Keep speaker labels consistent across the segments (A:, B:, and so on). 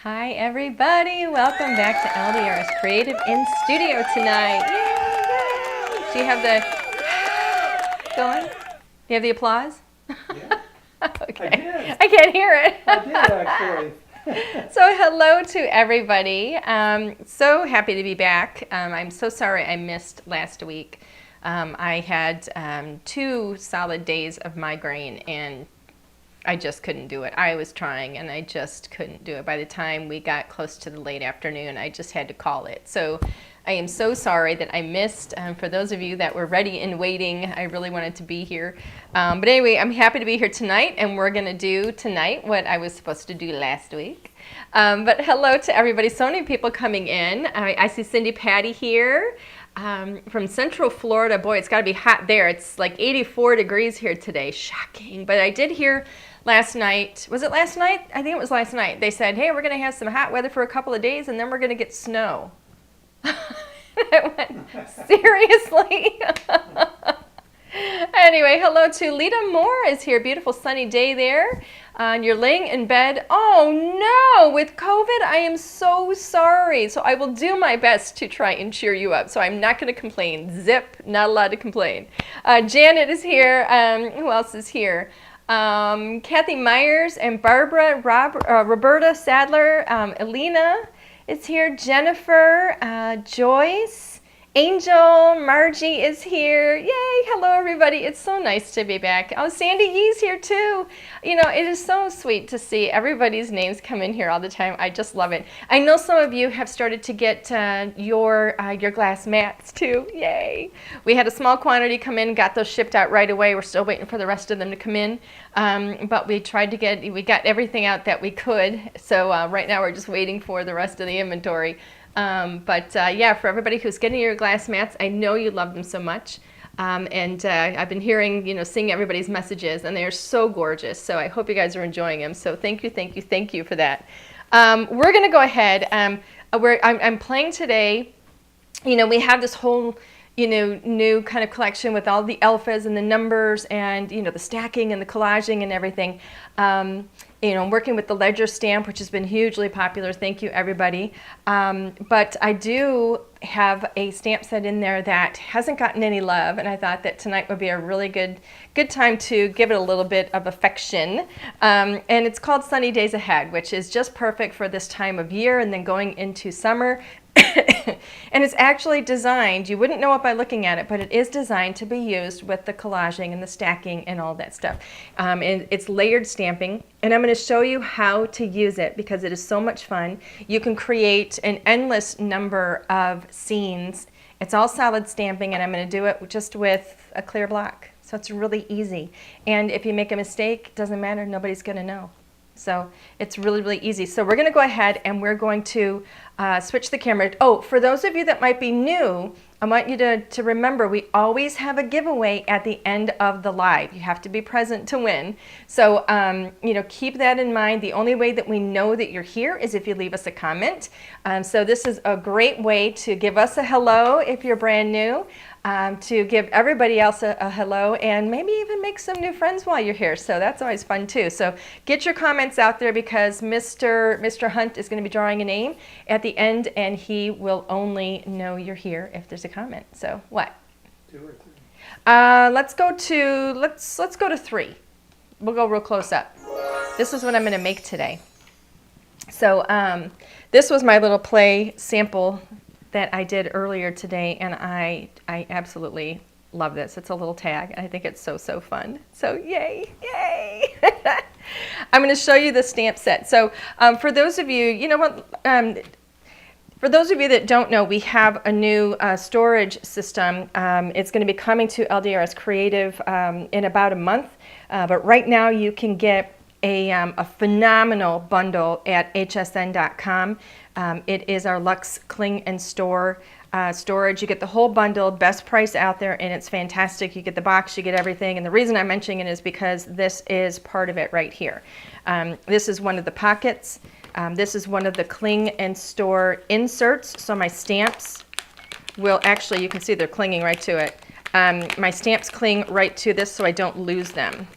A: Hi everybody, welcome back to LDRS Creative in Studio tonight. Yay, yay. Do you have the going? Do you have the applause?
B: Yeah.
A: Okay.
B: I did.
A: I can't hear it.
B: I did actually.
A: So hello to everybody. So happy to be back. I'm so sorry I missed last week. I had 2 solid days of migraine and I just couldn't do it. I was trying and I just couldn't do it. By the time we got close to the late afternoon, I just had to call it. So I am so sorry that I missed. For those of you that were ready and waiting, I really wanted to be here. But anyway, I'm happy to be here tonight, and we're going to do tonight what I was supposed to do last week. But hello to everybody. So many people coming in. I see Cindy Patty here. From Central Florida. Boy, it's got to be hot there. It's like 84 degrees here today. Shocking. But I did hear last night, was it last night? I think it was last night. They said, hey, we're going to have some hot weather for a couple of days and then we're going to get snow. I went, seriously? Anyway, hello to Lita Moore is here. Beautiful sunny day there. You're laying in bed. Oh no, with COVID, I am so sorry. So I will do my best to try and cheer you up. So I'm not going to complain. Zip, not allowed to complain. Janet is here. Who else is here? Kathy Myers and Barbara, Roberta Sadler, Elena is here. Jennifer, Joyce. Angel, Margie is here. Yay, hello everybody. It's so nice to be back. Oh, Sandy Yee's here too. You know, it is so sweet to see everybody's names come in here all the time. I just love it. I know some of you have started to get your glass mats too. Yay. We had a small quantity come in, got those shipped out right away. We're still waiting for the rest of them to come in. But we got everything out that we could. So right now we're just waiting for the rest of the inventory. Yeah, for everybody who's getting your glass mats, I know you love them so much. I've been hearing, seeing everybody's messages, and they are so gorgeous. So I hope you guys are enjoying them. So thank you for that. We're going to go ahead. I'm playing today. We have this whole, new kind of collection with all the alphas and the numbers and, the stacking and the collaging and everything. I'm working with the ledger stamp, which has been hugely popular. Thank you, everybody. But I do have a stamp set in there that hasn't gotten any love, and I thought that tonight would be a really good time to give it a little bit of affection. And it's called Sunny Days Ahead, which is just perfect for this time of year and then going into summer. And it's actually designed, you wouldn't know it by looking at it, but it is designed to be used with the collaging and the stacking and all that stuff. And it's layered stamping, and I'm going to show you how to use it because it is so much fun. You can create an endless number of scenes. It's all solid stamping, and I'm going to do it just with a clear block. So it's really easy. And if you make a mistake, it doesn't matter, nobody's going to know. So it's really, really easy. So we're going to go ahead and we're going to switch the camera. Oh, for those of you that might be new, I want you to remember we always have a giveaway at the end of the live. You have to be present to win. So, keep that in mind. The only way that we know that you're here is if you leave us a comment. So this is a great way to give us a hello if you're brand new. To give everybody else a hello and maybe even make some new friends while you're here. So that's always fun too. So get your comments out there because Mr. Hunt is going to be drawing a name at the end and he will only know you're here if there's a comment. So what?
B: 2 or 3.
A: Let's go to 3. We'll go real close up. This is what I'm going to make today. So this was my little play sample that I did earlier today, and I absolutely love this. It's a little tag, and I think it's so fun. So yay. I'm going to show you the stamp set. So for those of you, for those of you that don't know, we have a new storage system. It's going to be coming to LDRS Creative in about a month, but right now you can get a phenomenal bundle at hsn.com. It is our Luxe Cling and Store storage. You get the whole bundle, best price out there, and it's fantastic. You get the box, you get everything. And the reason I'm mentioning it is because this is part of it right here. This is one of the pockets. This is one of the Cling and Store inserts. So my stamps will actually, you can see they're clinging right to it. My stamps cling right to this so I don't lose them.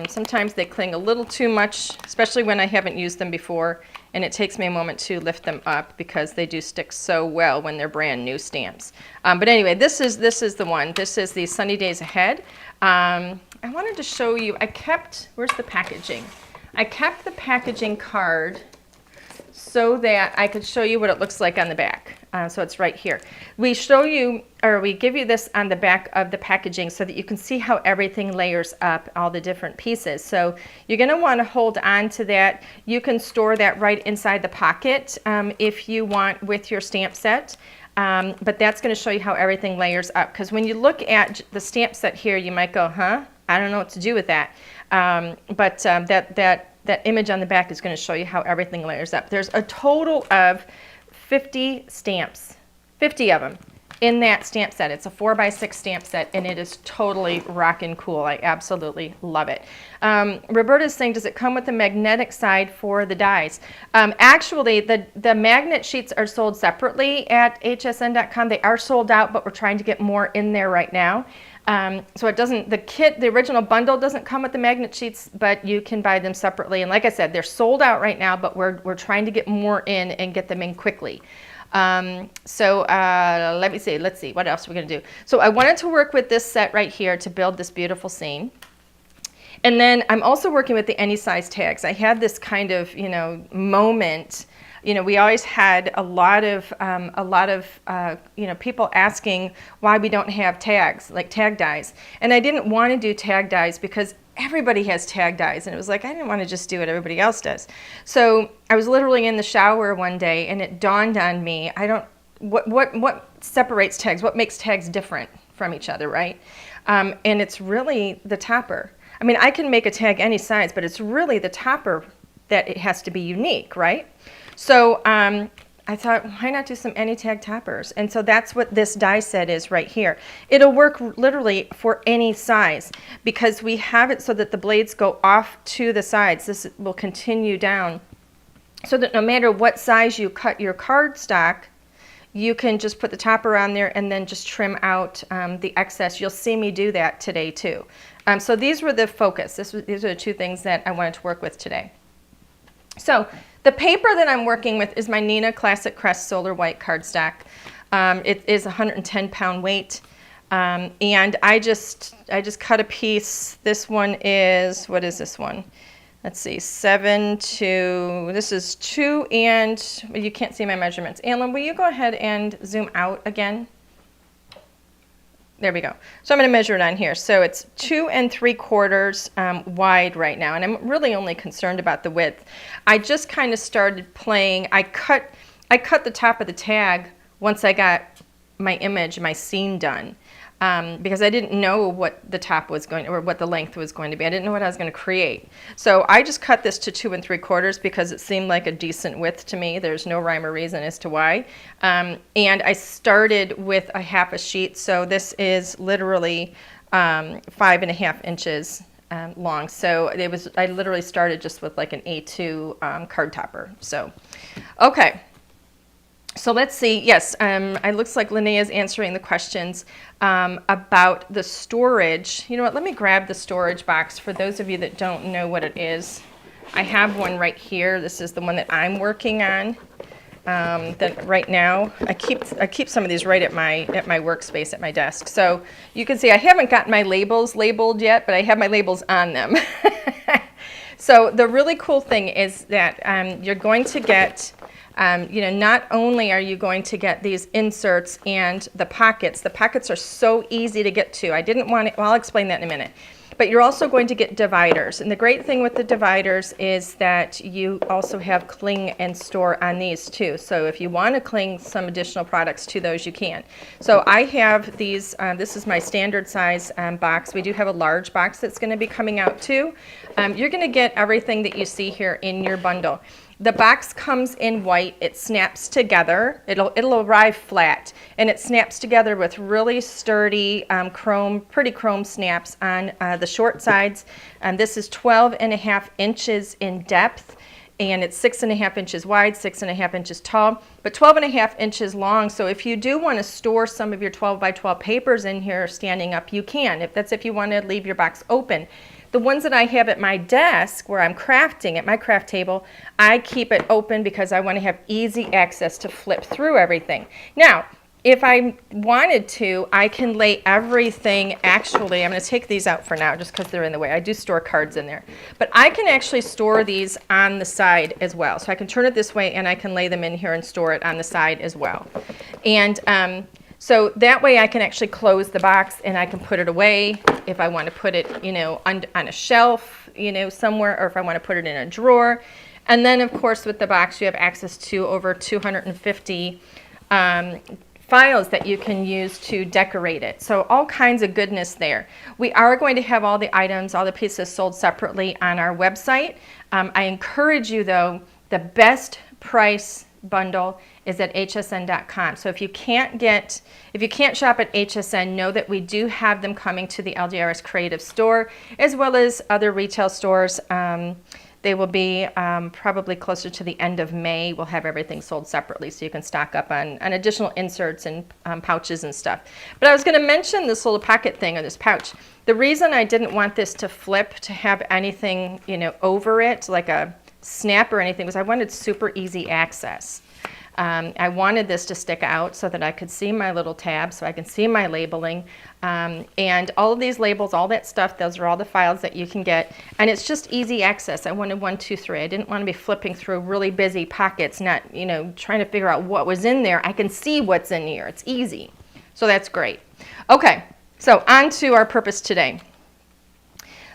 A: Sometimes they cling a little too much, especially when I haven't used them before, and it takes me a moment to lift them up because they do stick so well when they're brand new stamps. But anyway, this is the one. This is the Sunny Days Ahead. I wanted to show you, where's the packaging? I kept the packaging card so that I could show you what it looks like on the back. So it's right here. We give you this on the back of the packaging so that you can see how everything layers up, all the different pieces. So you're going to want to hold on to that. You can store that right inside the pocket if you want with your stamp set. But that's going to show you how everything layers up. Because when you look at the stamp set here, you might go, huh? I don't know what to do with that. That image on the back is going to show you how everything layers up. There's a total of 50 stamps, 50 of them in that stamp set. It's a 4x6 stamp set, and it is totally rockin' cool. I absolutely love it. Roberta's saying, does it come with the magnetic side for the dies? Actually, the magnet sheets are sold separately at hsn.com. They are sold out, but we're trying to get more in there right now. So it doesn't, the original bundle doesn't come with the magnet sheets, but you can buy them separately. And like I said, they're sold out right now, but we're trying to get more in and get them in quickly. Let's see, what else are we going to do? So I wanted to work with this set right here to build this beautiful scene. And then I'm also working with the any size tags. I had this kind of, moment. We always had a lot of people asking why we don't have tags, like tag dies. And I didn't want to do tag dies because everybody has tag dies. And it was like, I didn't want to just do what everybody else does. So I was literally in the shower one day and it dawned on me, what separates tags? What makes tags different from each other, right? And it's really the topper. I mean, I can make a tag any size, but it's really the topper that it has to be unique, right? So I thought, why not do some any tag toppers? And so that's what this die set is right here. It'll work literally for any size because we have it so that the blades go off to the sides. This will continue down so that no matter what size you cut your cardstock, you can just put the topper on there and then just trim out the excess. You'll see me do that today too. So these were the focus. These are the two things that I wanted to work with today. So the paper that I'm working with is my Nina Classic Crest Solar White cardstock. It is 110-pound weight, and I just cut a piece. This one is, what is this one? Let's see, this is 2 and, well, you can't see my measurements. Alan, will you go ahead and zoom out again? There we go. So I'm going to measure it on here. So it's 2 3/4 wide right now, and I'm really only concerned about the width. I just kind of started playing. I cut the top of the tag once I got my image, my scene done, because I didn't know what the top was going, or what the length was going to be. I didn't know what I was going to create. So I just cut this to 2 3/4 because it seemed like a decent width to me. There's no rhyme or reason as to why. And I started with a half a sheet. So this is literally 5.5 inches long. So I literally started just with like an A2 card topper. So, okay. So let's see. Yes, it looks like Linnea is answering the questions about the storage. You know what? Let me grab the storage box for those of you that don't know what it is. I have one right here. This is the one that I'm working on. That right now, I keep some of these right at my workspace at my desk. So you can see I haven't got my labels labeled yet, but I have my labels on them. So the really cool thing is that you're going to get. Not only are you going to get these inserts and the pockets are so easy to get to. I'll explain that in a minute. But you're also going to get dividers. And the great thing with the dividers is that you also have cling and store on these too. So if you want to cling some additional products to those, you can. So I have these, this is my standard size box. We do have a large box that's going to be coming out too. You're going to get everything that you see here in your bundle. The box comes in white. It snaps together. It'll arrive flat, and it snaps together with really sturdy pretty chrome snaps on the short sides. This is 12.5 inches in depth, and it's 6.5 inches wide, 6.5 inches tall, but 12.5 inches long. So if you do want to store some of your 12 by 12 papers in here standing up, you can. If you want to leave your box open. The ones that I have at my desk where I'm crafting at my craft table, I keep it open because I want to have easy access to flip through everything. Now, if I wanted to, I can lay everything, actually, I'm going to take these out for now just because they're in the way. I do store cards in there. But I can actually store these on the side as well. So I can turn it this way and I can lay them in here and store it on the side as well. And so that way I can actually close the box and I can put it away if I want to put it, you know, on a shelf, you know, somewhere, or if I want to put it in a drawer. And then, of course, with the box, you have access to over 250 files that you can use to decorate it. So all kinds of goodness there. We are going to have all the items, all the pieces sold separately on our website. I encourage you, though, the best price bundle is at hsn.com. So if you can't shop at HSN, know that we do have them coming to the LDRS Creative Store as well as other retail stores. They will be probably closer to the end of May. We'll have everything sold separately so you can stock up on additional inserts and pouches and stuff. But I was going to mention this little pocket thing or this pouch. The reason I didn't want this to flip, to have anything, you know, over it, like a snap or anything, was I wanted super easy access. I wanted this to stick out so that I could see my little tab, so I can see my labeling. And all of these labels, all that stuff, those are all the files that you can get. And it's just easy access. I wanted 1, 2, 3. I didn't want to be flipping through really busy pockets, not, you know, trying to figure out what was in there. I can see what's in here. It's easy. So that's great. Okay, so on to our purpose today.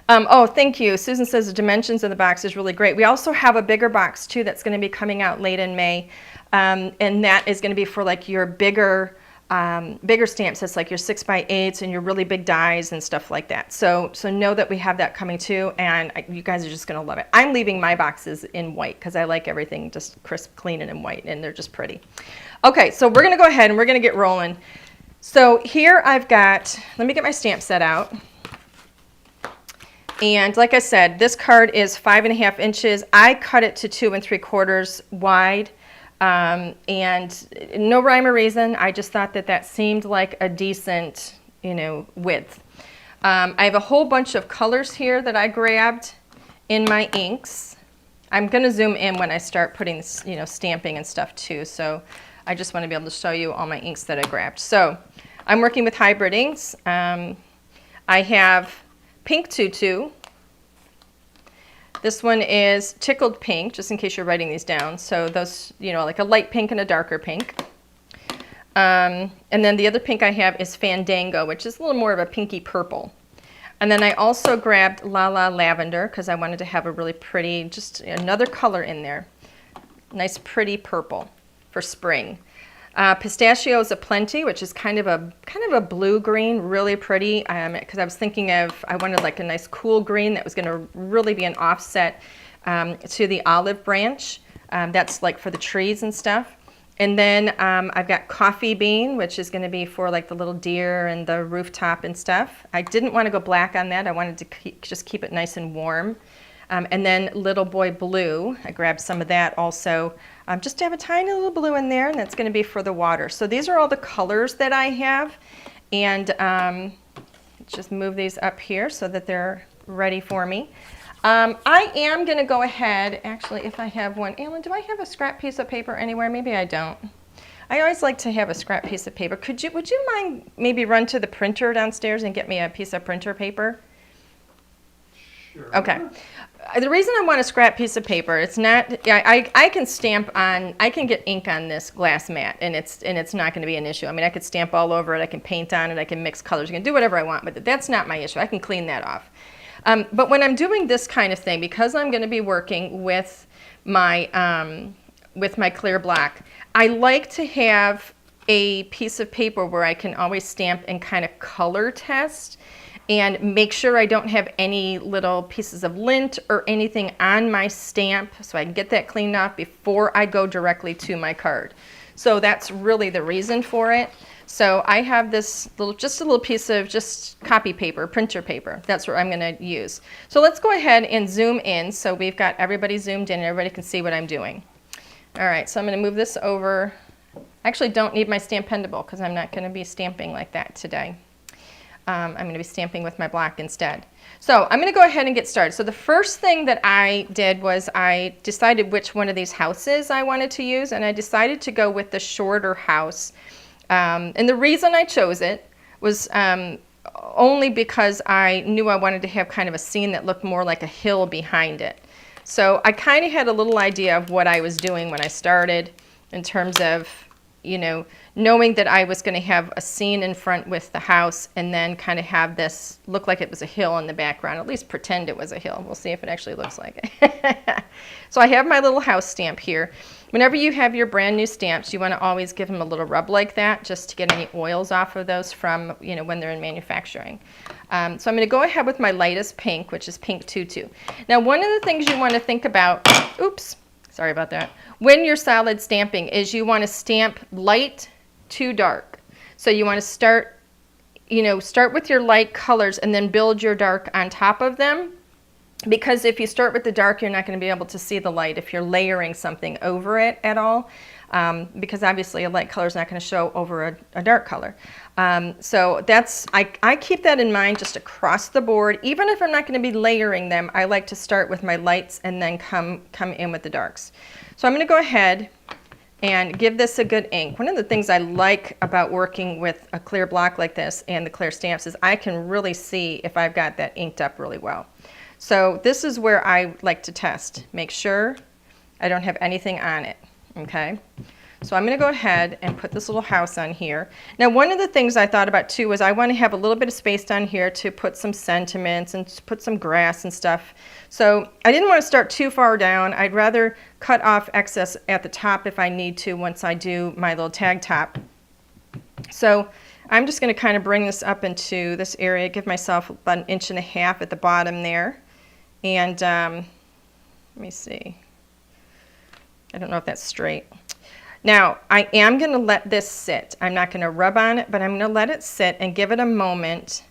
A: Oh, thank you. Susan says the dimensions of the box is really great. We also have a bigger box, too, that's going to be coming out late in May. And that is going to be for like your bigger stamp sets, like your 6x8s and your really big dies and stuff like that. So know that we have that coming too, and you guys are just going to love it. I'm leaving my boxes in white because I like everything just crisp, clean, and in white, and they're just pretty. Okay, so we're going to go ahead and we're going to get rolling. So here I've got, let me get my stamp set out. And like I said, this card is 5.5 inches. I cut it to 2 3/4 wide. And no rhyme or reason. I just thought that that seemed like a decent, you know, width. I have a whole bunch of colors here that I grabbed in my inks. I'm going to zoom in when I start putting, you know, stamping and stuff too. So I just want to be able to show you all my inks that I grabbed. So I'm working with hybrid inks. I have Pink Tutu. This one is Tickled Pink, just in case you're writing these down. So those, you know, like a light pink and a darker pink. And then the other pink I have is Fandango, which is a little more of a pinky purple. And then I also grabbed La La Lavender because I wanted to have a really pretty, just another color in there. Nice pretty purple for spring. Pistachios Aplenty, which is kind of a blue-green, really pretty, because I was thinking of, I wanted like a nice cool green that was going to really be an offset to the olive branch. That's like for the trees and stuff. And then I've got Coffee Bean, which is going to be for like the little deer and the rooftop and stuff. I didn't want to go black on that. I wanted to just keep it nice and warm. And then Little Boy Blue, I grabbed some of that also, just to have a tiny little blue in there, and that's going to be for the water. So these are all the colors that I have, and let's just move these up here so that they're ready for me. I am going to go ahead, actually, if I have one. Alan, do I have a scrap piece of paper anywhere? Maybe I don't. I always like to have a scrap piece of paper. Would you mind maybe run to the printer downstairs and get me a piece of printer paper?
B: Sure.
A: Okay. The reason I want a scrap piece of paper, it's not, I can stamp on, I can get ink on this glass mat, and it's not going to be an issue. I mean, I could stamp all over it, I can paint on it, I can mix colors, I can do whatever I want with it. That's not my issue. I can clean that off. But when I'm doing this kind of thing, because I'm going to be working with my clear block, I like to have a piece of paper where I can always stamp and kind of color test and make sure I don't have any little pieces of lint or anything on my stamp, so I can get that cleaned off before I go directly to my card. So that's really the reason for it. So I have this just a little piece of just copy paper, printer paper. That's what I'm going to use. So let's go ahead and zoom in so we've got everybody zoomed in and everybody can see what I'm doing. All right, so I'm going to move this over. I actually don't need my Stampendable because I'm not going to be stamping like that today. I'm going to be stamping with my block instead. So I'm going to go ahead and get started. So the first thing that I did was I decided which one of these houses I wanted to use, and I decided to go with the shorter house. And the reason I chose it was only because I knew I wanted to have kind of a scene that looked more like a hill behind it. So I kind of had a little idea of what I was doing when I started in terms of, you know, knowing that I was going to have a scene in front with the house and then kind of have this look like it was a hill in the background, at least pretend it was a hill. We'll see if it actually looks like it. So I have my little house stamp here. Whenever you have your brand new stamps, you want to always give them a little rub like that just to get any oils off of those from, you know, when they're in manufacturing. So I'm going to go ahead with my lightest pink, which is pink 22. Now, one of the things you want to think about, oops, sorry about that, when you're solid stamping is you want to stamp light to dark. So you want to start with your light colors and then build your dark on top of them. Because if you start with the dark, you're not going to be able to see the light if you're layering something over it at all. Because obviously a light color is not going to show over a dark color. So I keep that in mind just across the board. Even if I'm not going to be layering them, I like to start with my lights and then come in with the darks. So I'm going to go ahead and give this a good ink. One of the things I like about working with a clear block like this and the clear stamps is I can really see if I've got that inked up really well. So this is where I like to test. Make sure I don't have anything on it, okay? So I'm going to go ahead and put this little house on here. Now, one of the things I thought about too was I want to have a little bit of space down here to put some sentiments and to put some grass and stuff. So I didn't want to start too far down. I'd rather cut off excess at the top if I need to once I do my little tag top. So I'm just going to kind of bring this up into this area, give myself about 1.5 inches at the bottom there. And let me see. I don't know if that's straight. Now, I am going to let this sit. I'm not going to rub on it, but I'm going to let it sit and give it a moment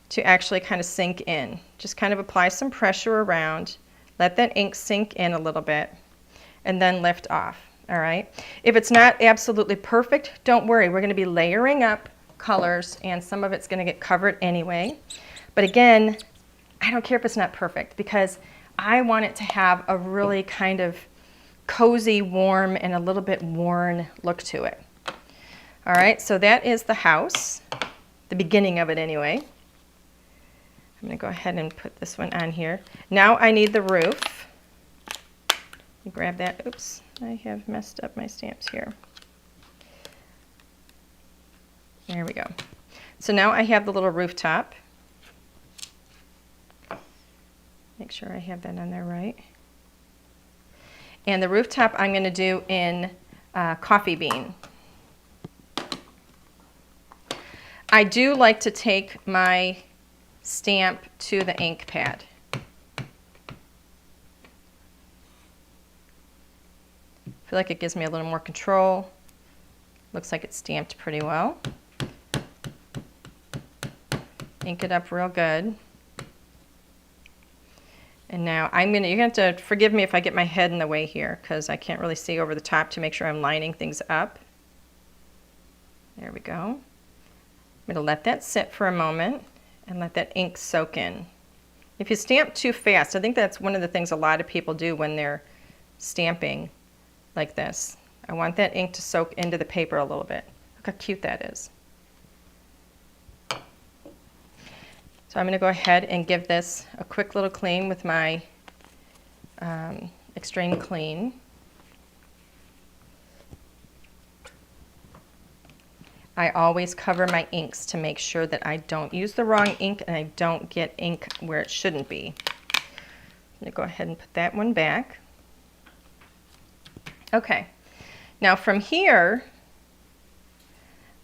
A: to actually kind of sink in. Just kind of apply some pressure around. Let that ink sink in a little bit, and then lift off. All right? If it's not absolutely perfect, don't worry. We're going to be layering up colors, and some of it's going to get covered anyway. But again, I don't care if it's not perfect because I want it to have a really kind of cozy, warm, and a little bit worn look to it. All right, so that is the house, the beginning of it anyway. I'm going to go ahead and put this one on here. Now I need the roof. Grab that. Oops, I have messed up my stamps here. There we go. So now I have the little rooftop. Make sure I have that on there right. And the rooftop I'm going to do in coffee bean. I do like to take my stamp to the ink pad. I feel like it gives me a little more control. Looks like it's stamped pretty well. Ink it up real good. And now you're going to have to forgive me if I get my head in the way here because I can't really see over the top to make sure I'm lining things up. There we go. I'm going to let that sit for a moment and let that ink soak in. If you stamp too fast, I think that's one of the things a lot of people do when they're stamping like this. I want that ink to soak into the paper a little bit. Look how cute that is. So I'm going to go ahead and give this a quick little clean with my Extreme Clean. I always cover my inks to make sure that I don't use the wrong ink and I don't get ink where it shouldn't be. I'm going to go ahead and put that one back. Okay, now from here,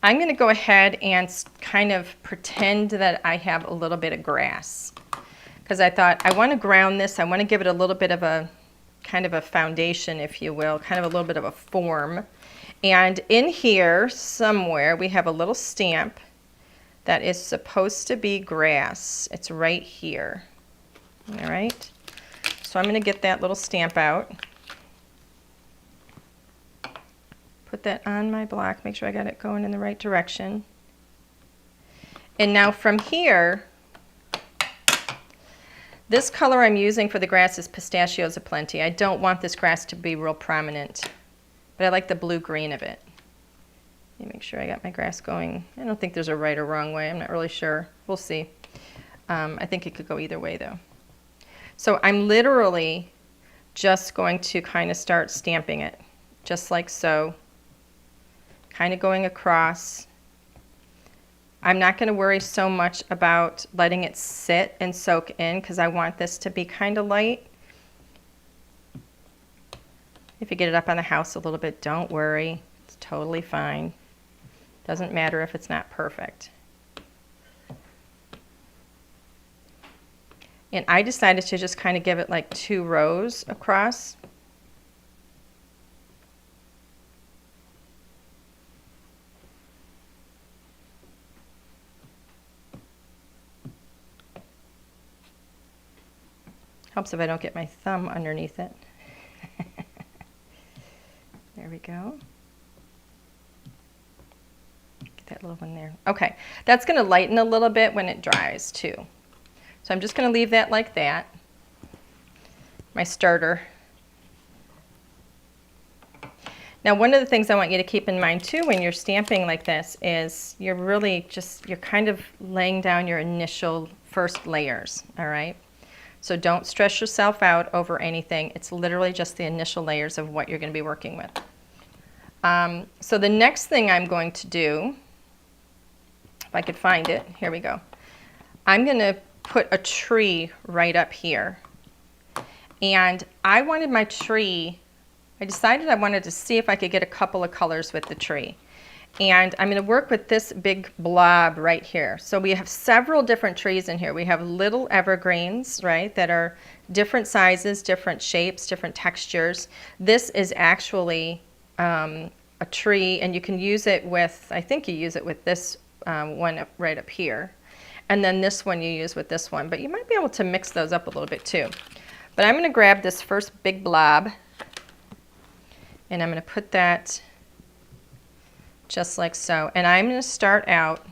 A: I'm going to go ahead and kind of pretend that I have a little bit of grass because I thought I want to ground this. I want to give it a little bit of a kind of a foundation, if you will, kind of a little bit of a form. And in here somewhere we have a little stamp that is supposed to be grass. It's right here. All right. So I'm going to get that little stamp out. Put that on my block, make sure I got it going in the right direction. And now from here, this color I'm using for the grass is Pistachios Aplenty. I don't want this grass to be real prominent, but I like the blue-green of it. Let me make sure I got my grass going. I don't think there's a right or wrong way. I'm not really sure. We'll see. I think it could go either way, though. So I'm literally just going to kind of start stamping it, just like so, kind of going across. I'm not going to worry so much about letting it sit and soak in because I want this to be kind of light. If you get it up on the house a little bit, don't worry. It's totally fine. Doesn't matter if it's not perfect. And I decided to just kind of give it like 2 rows across. Helps if I don't get my thumb underneath it. There we go. Get that little one there. Okay, that's going to lighten a little bit when it dries too. So I'm just going to leave that like that. My starter. Now one of the things I want you to keep in mind too when you're stamping like this is you're kind of laying down your initial first layers, all right? So don't stress yourself out over anything. It's literally just the initial layers of what you're going to be working with. So the next thing I'm going to do, if I could find it, here we go. I'm going to put a tree right up here. And I wanted my tree, I decided I wanted to see if I could get a couple of colors with the tree. And I'm going to work with this big blob right here. So we have several different trees in here. We have little evergreens, right, that are different sizes, different shapes, different textures. This is actually a tree, and you can use it with, I think you use it with this one right up here. And then this one you use with this one. But you might be able to mix those up a little bit too. But I'm going to grab this first big blob, and I'm going to put that just like so. And I'm going to start out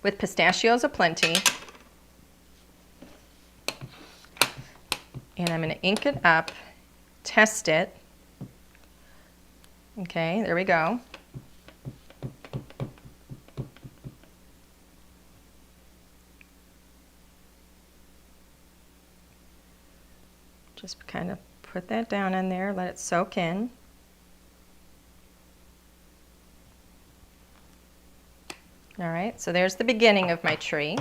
A: with Pistachios Aplenty. And I'm going to ink it up, test it. Okay, there we go. Just kind of put that down in there, let it soak in. All right, so there's the beginning of my tree.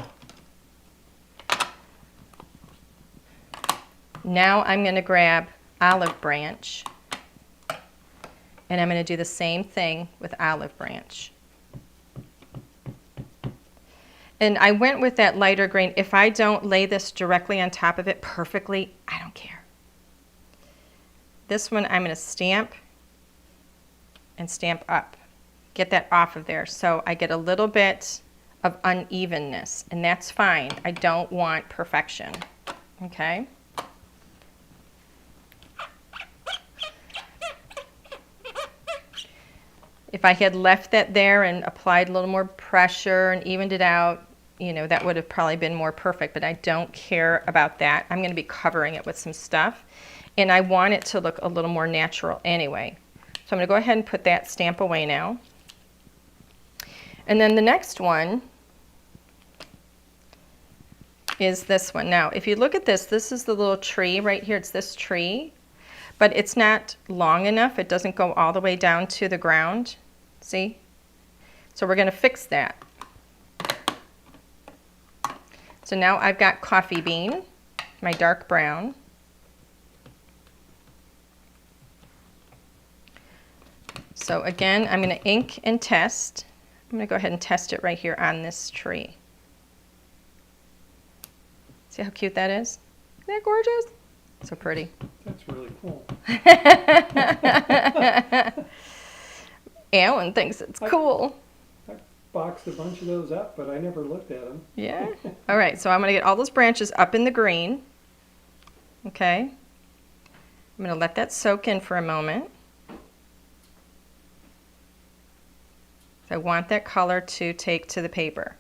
A: Now I'm going to grab olive branch, and I'm going to do the same thing with olive branch. And I went with that lighter green. If I don't lay this directly on top of it perfectly, I don't care. This one I'm going to stamp and stamp up. Get that off of there so I get a little bit of unevenness, and that's fine. I don't want perfection, okay? If I had left that there and applied a little more pressure and evened it out, you know, that would have probably been more perfect, but I don't care about that. I'm going to be covering it with some stuff, and I want it to look a little more natural anyway. So I'm going to go ahead and put that stamp away now. And then the next one is this one. Now, if you look at this, this is the little tree right here. It's this tree, but it's not long enough. It doesn't go all the way down to the ground. See? So we're going to fix that. So now I've got coffee bean, my dark brown. So again, I'm going to ink and test. I'm going to go ahead and test it right here on this tree. See how cute that is? Isn't that gorgeous? So pretty.
B: That's really cool.
A: Alan thinks it's cool.
B: I boxed a bunch of those up, but I never looked at them.
A: Yeah. All right, so I'm going to get all those branches up in the green. Okay. I'm going to let that soak in for a moment. So I want that color to take to the paper.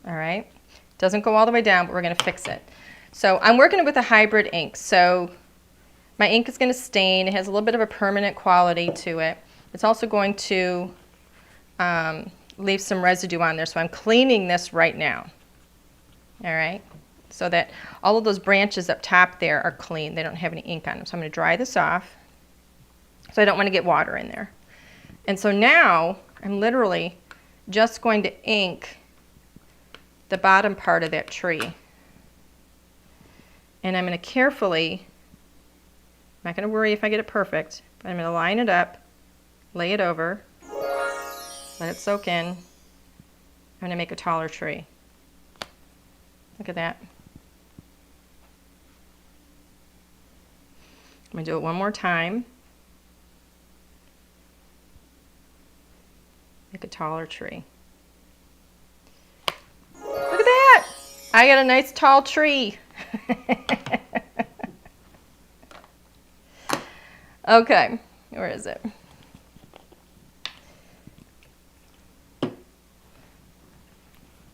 A: All right, doesn't go all the way down, but we're going to fix it. So I'm working with a hybrid ink. So my ink is going to stain. It has a little bit of a permanent quality to it. It's also going to leave some residue on there. So I'm cleaning this right now. All right, so that all of those branches up top there are clean. They don't have any ink on them. So I'm going to dry this off. So I don't want to get water in there. And so now I'm literally just going to ink the bottom part of that tree. And I'm going to carefully, I'm not going to worry if I get it perfect, but I'm going to line it up, lay it over, let it soak in. I'm going to make a taller tree. Look at that. I'm going to do it one more time. Make a taller tree. Look at that! I got a nice tall tree. Okay, where is it?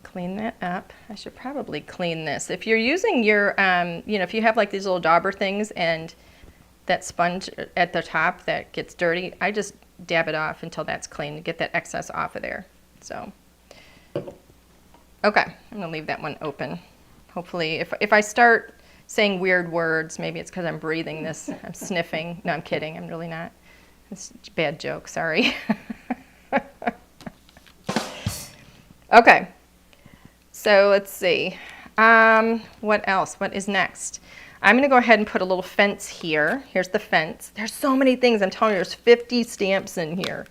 A: Clean that up. I should probably clean this. If you're using your, if you have like these little dauber things and that sponge at the top that gets dirty, I just dab it off until that's clean to get that excess off of there. So, okay, I'm gonna leave that one open. Hopefully, if I start saying weird words, maybe it's because I'm breathing this. I'm sniffing. No, I'm kidding. I'm really not. It's a bad joke. Sorry. Okay. So let's see. What else? What is next? I'm going to go ahead and put a little fence here. Here's the fence. There's so many things. I'm telling you, there's 50 stamps in here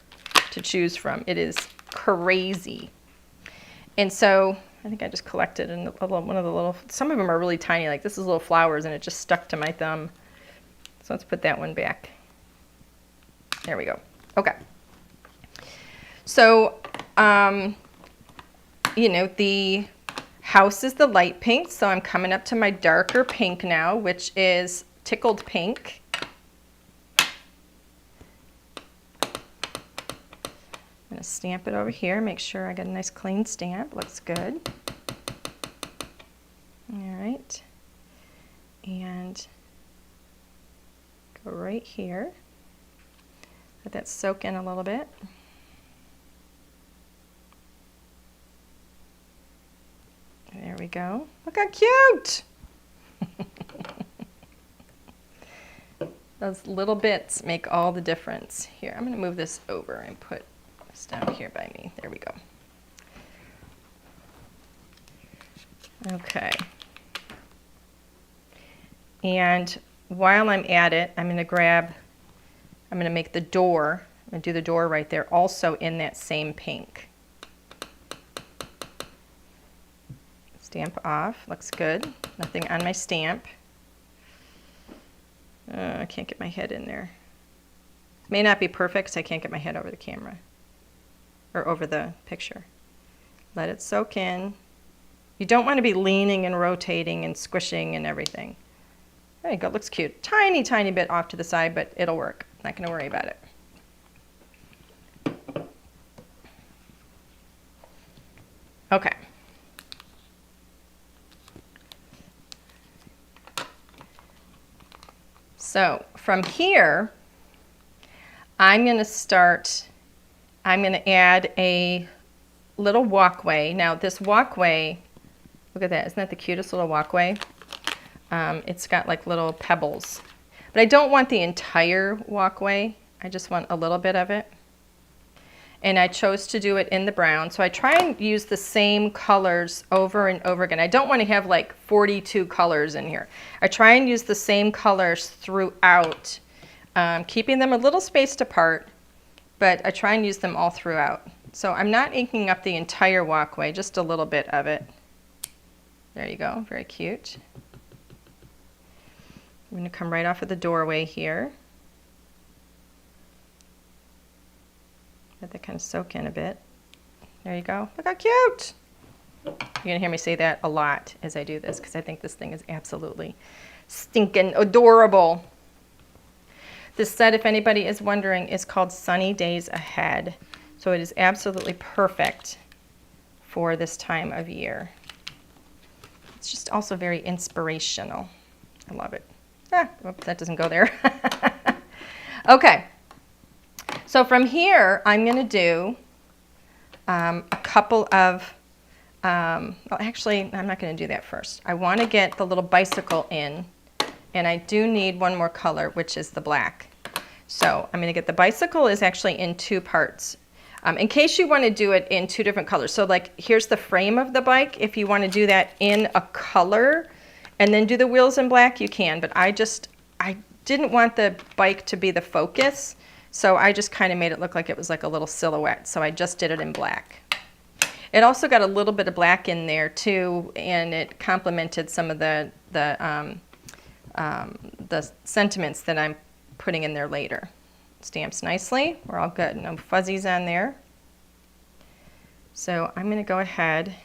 A: to choose from. It is crazy. And so I think I just collected one of the little, some of them are really tiny, like this is little flowers and it just stuck to my thumb. So let's put that one back. There we go. Okay. So, the house is the light pink, so I'm coming up to my darker pink now, which is tickled pink. I'm going to stamp it over here, make sure I got a nice clean stamp. Looks good. All right. And go right here. Let that soak in a little bit. There we go. Look how cute! Those little bits make all the difference. Here, I'm going to move this over and put this down here by me. There we go. Okay. And while I'm at it, I'm going to make the door, I'm going to do the door right there, also in that same pink. Stamp off, looks good. Nothing on my stamp. I can't get my head in there. It may not be perfect because I can't get my head over the camera or over the picture. Let it soak in. You don't want to be leaning and rotating and squishing and everything. There you go, looks cute. Tiny, tiny bit off to the side, but it'll work. Not going to worry about it. Okay. So from here, I'm going to add a little walkway. Now this walkway, look at that, isn't that the cutest little walkway? It's got like little pebbles. But I don't want the entire walkway, I just want a little bit of it. And I chose to do it in the brown. So I try and use the same colors over and over again. I don't want to have like 42 colors in here. I try and use the same colors throughout, keeping them a little spaced apart, but I try and use them all throughout. So I'm not inking up the entire walkway, just a little bit of it. There you go, very cute. I'm going to come right off of the doorway here. Let that kind of soak in a bit. There you go. Look how cute! You're going to hear me say that a lot as I do this because I think this thing is absolutely stinking adorable. This set, if anybody is wondering, is called Sunny Days Ahead. So it is absolutely perfect for this time of year. It's just also very inspirational. I love it. Oops, that doesn't go there. Okay. So from here, I'm going to do a couple of, well, actually, I'm not going to do that first. I want to get the little bicycle in, and I do need one more color, which is the black. So I'm going to get the bicycle is actually in two parts. In case you want to do it in two different colors. So like here's the frame of the bike. If you want to do that in a color and then do the wheels in black, you can. But I didn't want the bike to be the focus. So I just kind of made it look like it was like a little silhouette. So I just did it in black. It also got a little bit of black in there too, and it complemented some of the sentiments that I'm putting in there later. Stamps nicely. We're all good. No fuzzies on there. So I'm going to go ahead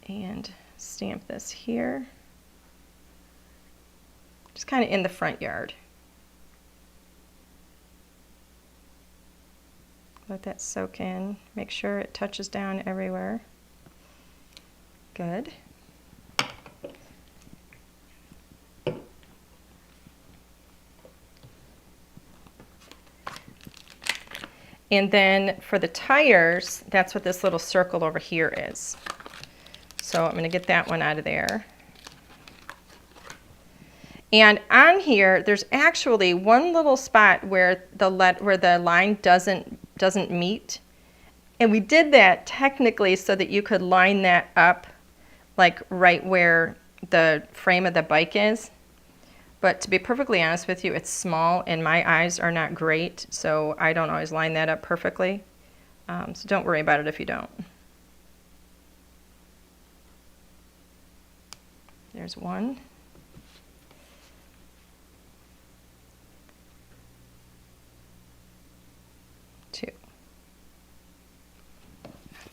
A: and stamp this here. Just kind of in the front yard. Let that soak in. Make sure it touches down everywhere. Good. And then for the tires, that's what this little circle over here is. So I'm going to get that one out of there. And on here, there's actually one little spot where the line doesn't meet. And we did that technically so that you could line that up like right where the frame of the bike is. But to be perfectly honest with you, it's small and my eyes are not great, so I don't always line that up perfectly. So don't worry about it if you don't. There's one. Two.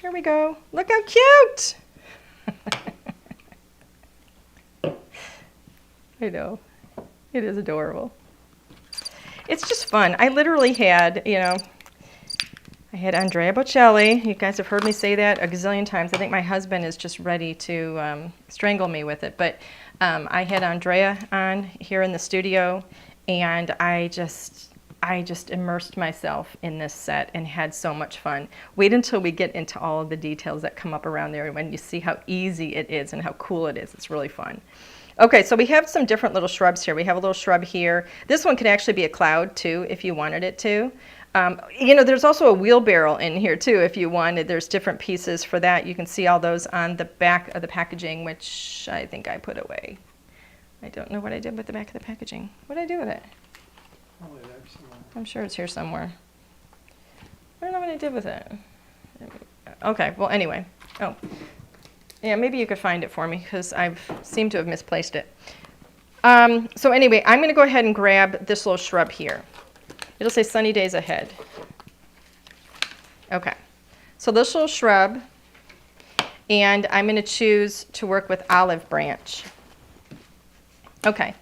A: Here we go. Look how cute! I know. It is adorable. It's just fun. I literally had, I had Andrea Bocelli. You guys have heard me say that a gazillion times. I think my husband is just ready to strangle me with it. But I had Andrea on here in the studio, and I just immersed myself in this set and had so much fun. Wait until we get into all of the details that come up around there, and when you see how easy it is and how cool it is. It's really fun. Okay, so we have some different little shrubs here. We have a little shrub here. This one could actually be a cloud too, if you wanted it to. There's also a wheelbarrow in here too, if you wanted. There's different pieces for that. You can see all those on the back of the packaging, which I think I put away. I don't know what I did with the back of the packaging. What did I do with it?
B: Probably there somewhere.
A: I'm sure it's here somewhere. I don't know what I did with it. Okay, well anyway. Oh. Yeah, maybe you could find it for me because I seem to have misplaced it. So anyway, I'm going to go ahead and grab this little shrub here. It'll say Sunny Days Ahead. Okay, so this little shrub, and I'm going to choose to work with olive branch. Okay,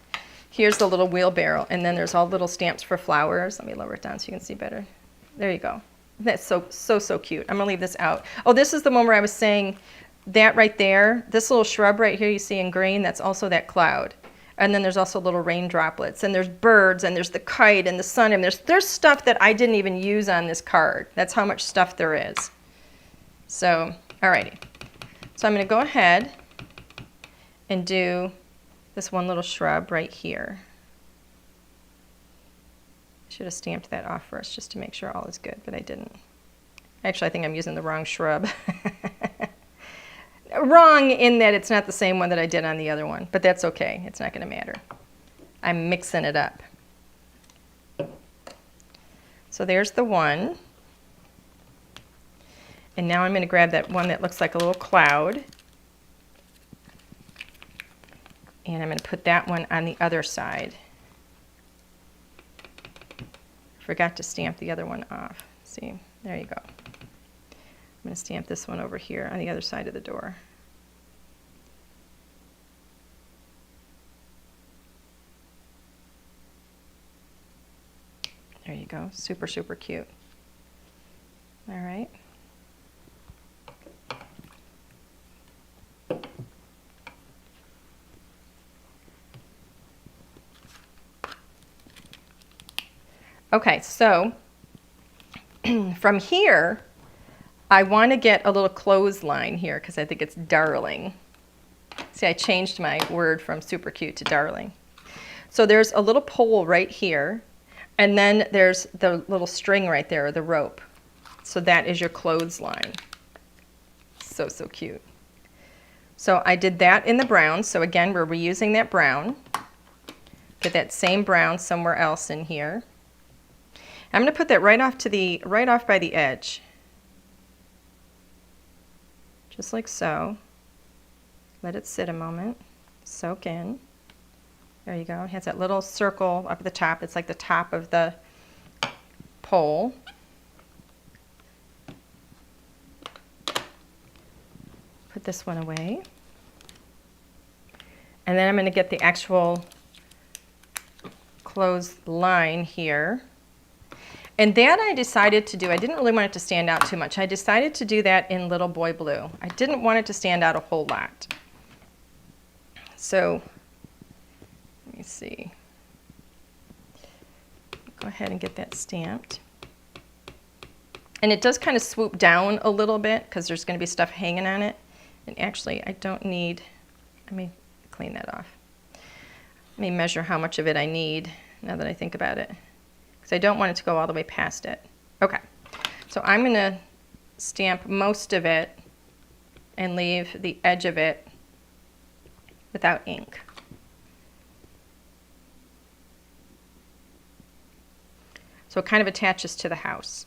A: here's the little wheelbarrow, and then there's all little stamps for flowers. Let me lower it down so you can see better. There you go. That's so cute. I'm going to leave this out. Oh, this is the one where I was saying that right there, this little shrub right here you see in green, that's also that cloud. And then there's also little rain droplets, and there's birds, and there's the kite and the sun, and there's stuff that I didn't even use on this card. That's how much stuff there is. So, alrighty. So I'm going to go ahead and do this one little shrub right here. I should have stamped that off first just to make sure all is good, but I didn't. Actually, I think I'm using the wrong shrub. Wrong in that it's not the same one that I did on the other one, but that's okay. It's not going to matter. I'm mixing it up. So there's the one. And now I'm going to grab that one that looks like a little cloud. And I'm going to put that one on the other side. Forgot to stamp the other one off. See, there you go. I'm going to stamp this one over here on the other side of the door. There you go. Super, super cute. All right. Okay, so from here, I want to get a little clothesline here because I think it's darling. See, I changed my word from super cute to darling. So there's a little pole right here, and then there's the little string right there, or the rope. So that is your clothesline. So, so cute. So I did that in the brown. So again, we're reusing that brown. Get that same brown somewhere else in here. I'm going to put that right off by the edge. Just like so. Let it sit a moment. Soak in. There you go. It has that little circle up at the top. It's like the top of the pole. Put this one away. And then I'm going to get the actual clothesline here. And that I decided to do, I didn't really want it to stand out too much. I decided to do that in Little Boy Blue. I didn't want it to stand out a whole lot. So, let me see. Go ahead and get that stamped. And it does kind of swoop down a little bit because there's going to be stuff hanging on it. And actually, I don't need, let me clean that off. Let me measure how much of it I need now that I think about it, because I don't want it to go all the way past it. Okay, so I'm going to stamp most of it and leave the edge of it without ink. So it kind of attaches to the house.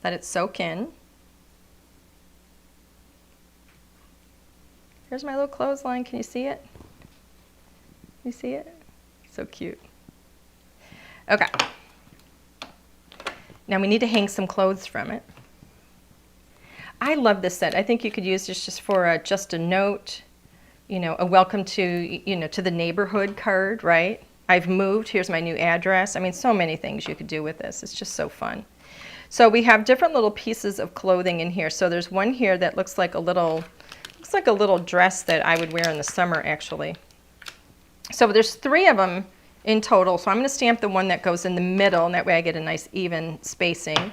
A: Let it soak in. Here's my little clothesline. Can you see it? You see it? So cute. Okay. Now we need to hang some clothes from it. I love this set. I think you could use this just for just a note, you know, a welcome to, you know, to the neighborhood card, right? I've moved, here's my new address. I mean, so many things you could do with this. It's just so fun. So we have different little pieces of clothing in here. So there's one here that looks like a little dress that I would wear in the summer, actually. So there's 3 of them in total. So I'm going to stamp the one that goes in the middle, and that way I get a nice even spacing.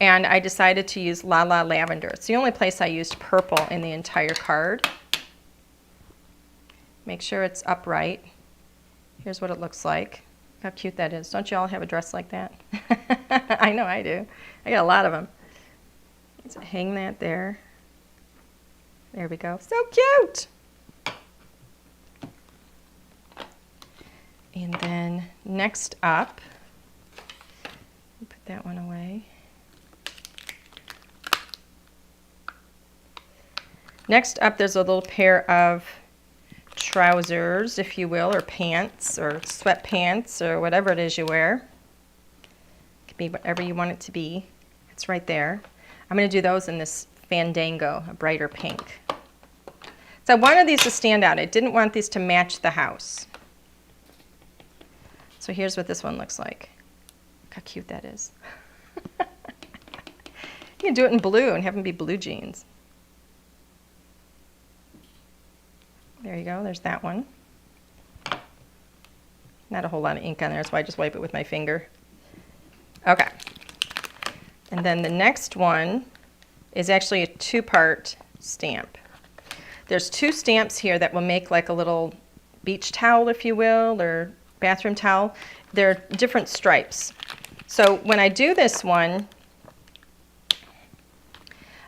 A: And I decided to use La La Lavender. It's the only place I used purple in the entire card. Make sure it's upright. Here's what it looks like. How cute that is. Don't you all have a dress like that? I know I do. I got a lot of them. So hang that there. There we go. So cute! And then next up, put that one away. Next up, there's a little pair of trousers, if you will, or pants, or sweatpants, or whatever it is you wear. It could be whatever you want it to be. It's right there. I'm going to do those in this Fandango, a brighter pink. So I wanted these to stand out. I didn't want these to match the house. So here's what this one looks like. Look how cute that is. You can do it in blue and have them be blue jeans. There you go, there's that one. Not a whole lot of ink on there, that's why I just wipe it with my finger. Okay. And then the next one is actually a 2-part stamp. There's 2 stamps here that will make like a little beach towel, if you will, or bathroom towel. They're different stripes. So when I do this one,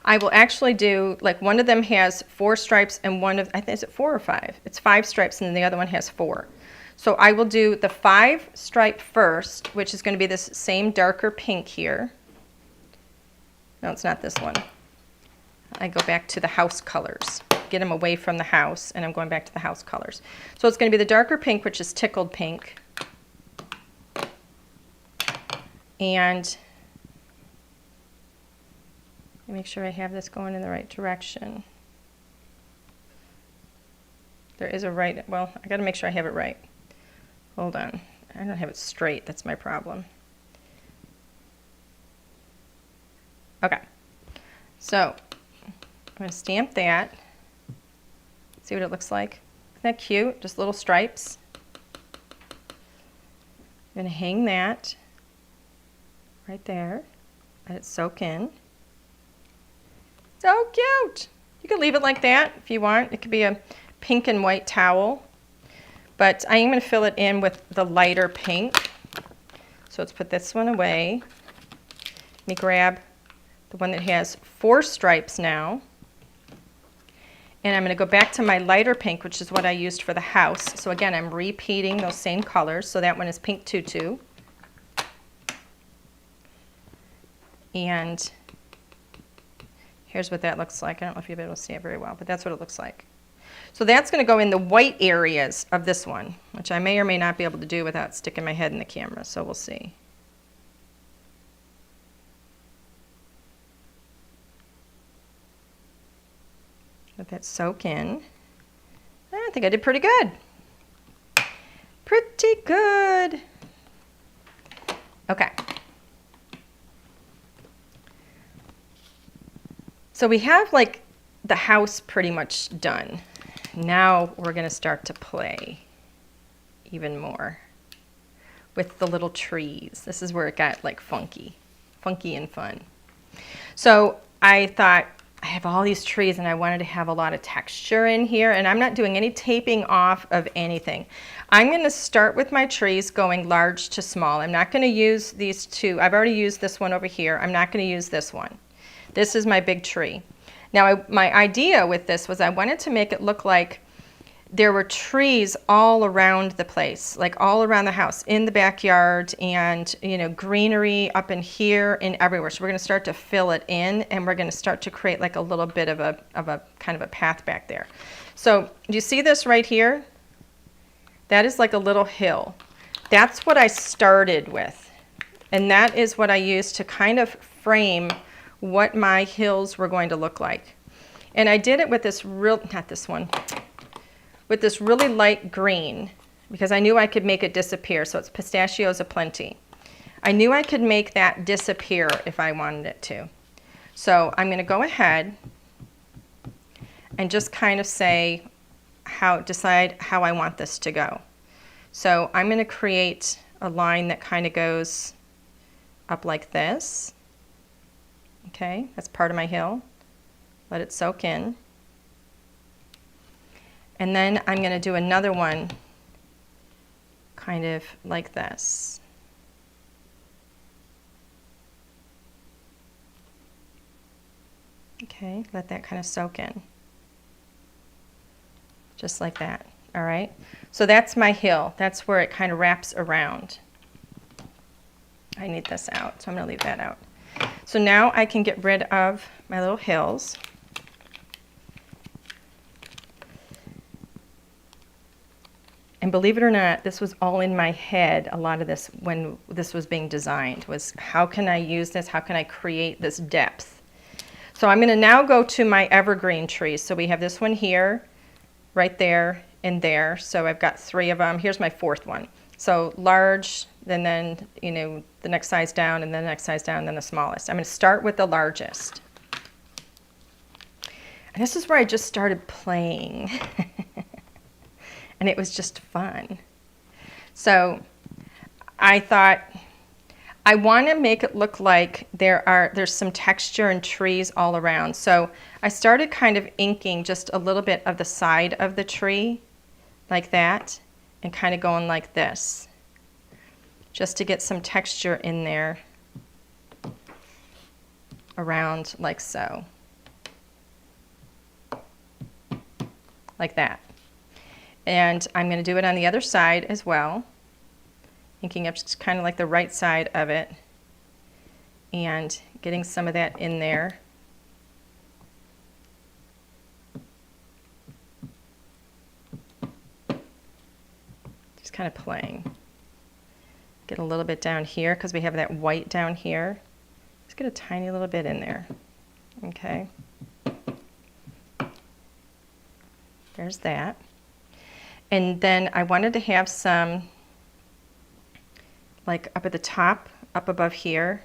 A: I will actually do, like, one of them has 4 stripes and one of, I think, is it 4 or 5? It's 5 stripes and then the other one has 4. So I will do the 5 stripe first, which is going to be this same darker pink here. No, it's not this one. I go back to the house colors. Get them away from the house, and I'm going back to the house colors. So it's going to be the darker pink, which is tickled pink. And make sure I have this going in the right direction. There is a right, well, I got to make sure I have it right. Hold on. I don't have it straight. That's my problem. So I'm going to stamp that. See what it looks like? Isn't that cute? Just little stripes. I'm going to hang that right there. Let it soak in. So cute! You can leave it like that if you want. It could be a pink and white towel. But I am going to fill it in with the lighter pink. So let's put this one away. Let me grab the one that has 4 stripes now. And I'm going to go back to my lighter pink, which is what I used for the house. So again, I'm repeating those same colors. So that one is pink tutu. And here's what that looks like. I don't know if you'll be able to see it very well, but that's what it looks like. So that's going to go in the white areas of this one, which I may or may not be able to do without sticking my head in the camera. So we'll see. Let that soak in. I think I did pretty good. Pretty good. Okay. So we have like the house pretty much done. Now we're going to start to play even more with the little trees. This is where it got like funky and fun. So I thought, I have all these trees and I wanted to have a lot of texture in here, and I'm not doing any taping off of anything. I'm going to start with my trees going large to small. I'm not going to use these two. I've already used this one over here. I'm not going to use this one. This is my big tree. Now my idea with this was I wanted to make it look like there were trees all around the place, like all around the house, in the backyard, and greenery up in here and everywhere. So we're going to start to fill it in, and we're going to start to create like a little bit of a kind of a path back there. So do you see this right here? That is like a little hill. That's what I started with, and that is what I used to kind of frame what my hills were going to look like. And I did it with this with this really light green, because I knew I could make it disappear. So it's pistachios aplenty. I knew I could make that disappear if I wanted it to. So I'm going to go ahead and just kind of decide how I want this to go. So I'm going to create a line that kind of goes up like this. Okay, that's part of my hill. Let it soak in. And then I'm going to do another one kind of like this. Okay, let that kind of soak in. Just like that. All right, so that's my hill. That's where it kind of wraps around. I need this out, so I'm going to leave that out. So now I can get rid of my little hills. And believe it or not, this was all in my head, a lot of this, when this was being designed, was how can I use this? How can I create this depth? So I'm going to now go to my evergreen trees. So we have this one here, right there, and there. So I've got 3 of them. Here's my 4th one. So large, and then, the next size down, and then the next size down, and then the smallest. I'm going to start with the largest. And this is where I just started playing. And it was just fun. So I thought, I want to make it look like there's some texture and trees all around. So I started kind of inking just a little bit of the side of the tree, like that, and kind of going like this, just to get some texture in there around like so. Like that. And I'm going to do it on the other side as well, inking up just kind of like the right side of it and getting some of that in there. Just kind of playing. Get a little bit down here because we have that white down here. Just get a tiny little bit in there. Okay. There's that. And then I wanted to have some, like up at the top, up above here.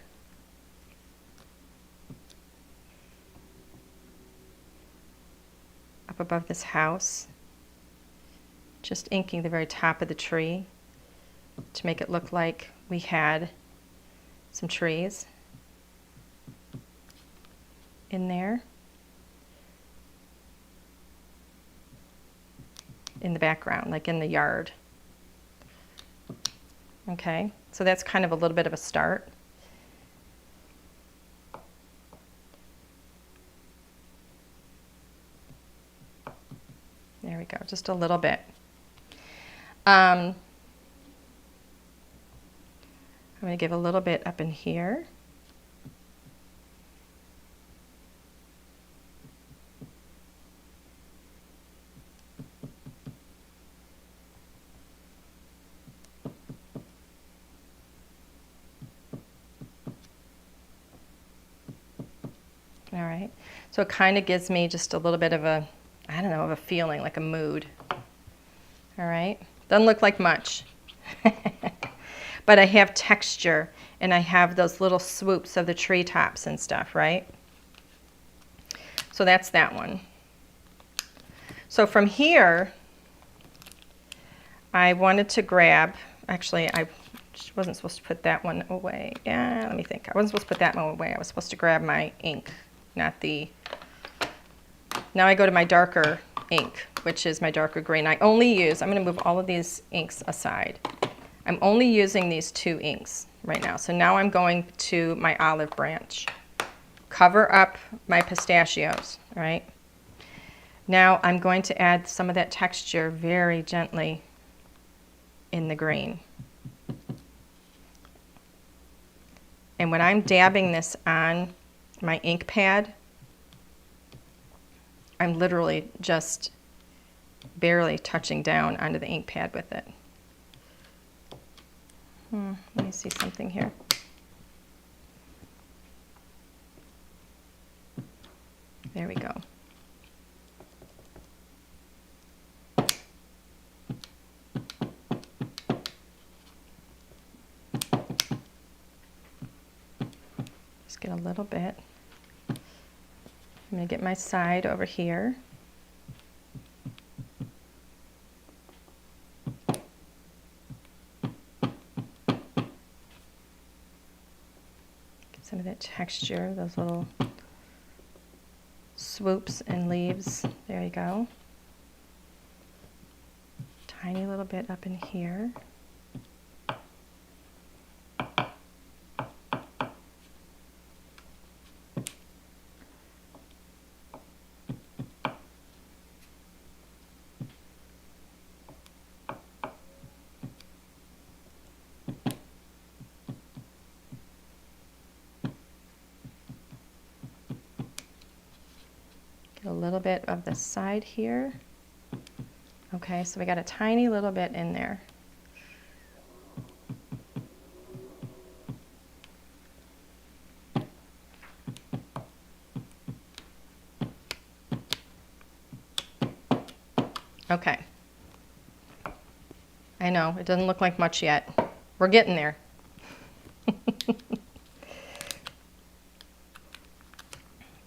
A: up above this house. Just inking the very top of the tree to make it look like we had some trees in there. In the background, like in the yard. Okay, so that's kind of a little bit of a start. There we go, just a little bit. I'm going to give a little bit up in here. All right, so it kind of gives me just a little bit of a, I don't know, of a feeling, like a mood. All right, doesn't look like much, but I have texture and I have those little swoops of the treetops and stuff, right? So that's that one. So from here, I wanted to grab, actually I wasn't supposed to put that one away. Yeah, let me think. I wasn't supposed to put that one away. I was supposed to grab my ink. Not the, now I go to my darker ink, which is my darker green. I only use, I'm going to move all of these inks aside. I'm only using these two inks right now. So now I'm going to my olive branch. Cover up my pistachios, all right? Now I'm going to add some of that texture very gently in the green. And when I'm dabbing this on my ink pad, I'm literally just barely touching down onto the ink pad with it. Let me see something here. There we go. Just get a little bit. I'm going to get my side over here. Get some of that texture, those little swoops and leaves. There you go. Tiny little bit up in here. A little bit of the side here. Okay, so we got a tiny little bit in there. Okay. I know, it doesn't look like much yet. We're getting there.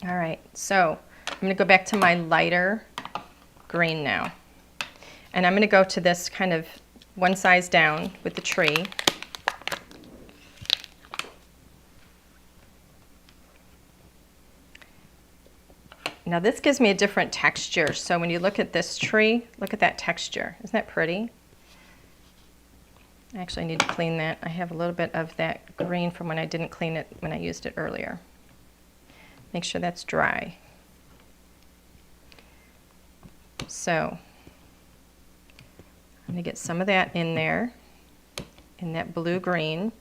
A: All right, so I'm going to go back to my lighter green now. And I'm going to go to this kind of one size down with the tree. Now this gives me a different texture. So when you look at this tree, look at that texture. Isn't that pretty? I actually need to clean that. I have a little bit of that green from when I didn't clean it when I used it earlier. Make sure that's dry. So I'm going to get some of that in there, in that blue-green.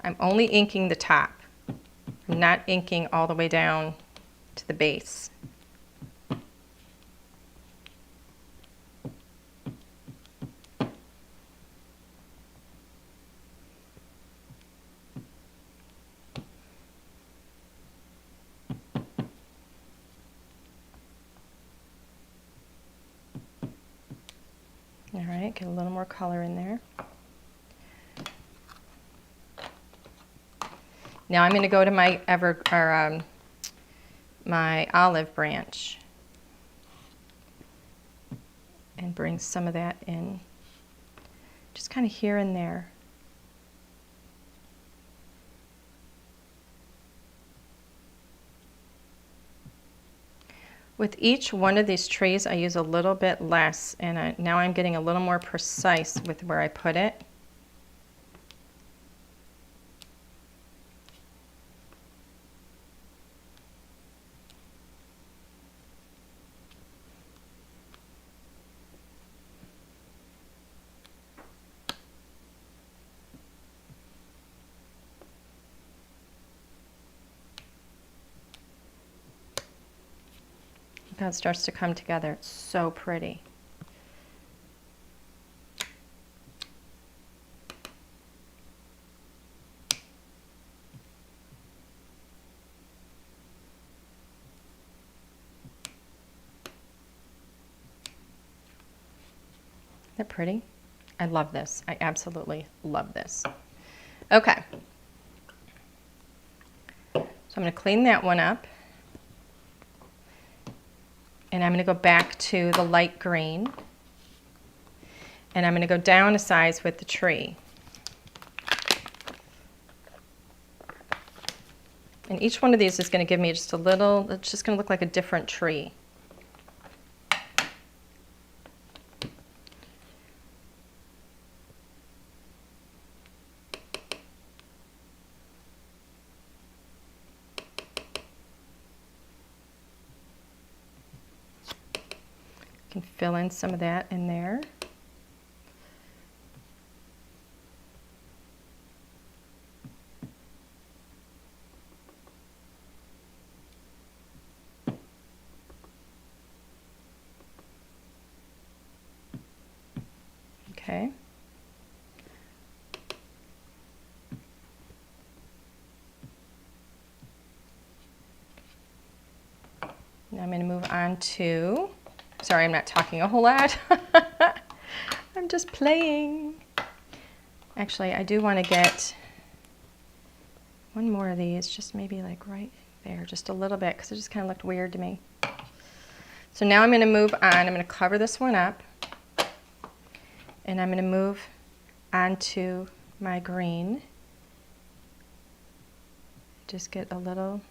A: I'm only inking the top. I'm not inking all the way down to the base. All right, get a little more color in there. Now I'm going to go to my my olive branch and bring some of that in, just kind of here and there. With each one of these trees, I use a little bit less, and now I'm getting a little more precise with where I put it. Look how it starts to come together. It's so pretty. Isn't that pretty? I love this. I absolutely love this. Okay. So I'm going to clean that one up. And I'm going to go back to the light green. And I'm going to go down a size with the tree. And each one of these is going to give me just a little, it's just going to look like a different tree. Can fill in some of that in there. Okay. Now I'm going to move on to, sorry, I'm not talking a whole lot. I'm just playing. Actually, I do want to get one more of these, just maybe like right there, just a little bit, because it just kind of looked weird to me. So now I'm going to move on. I'm going to cover this one up. And I'm going to move on to my green. Just get a little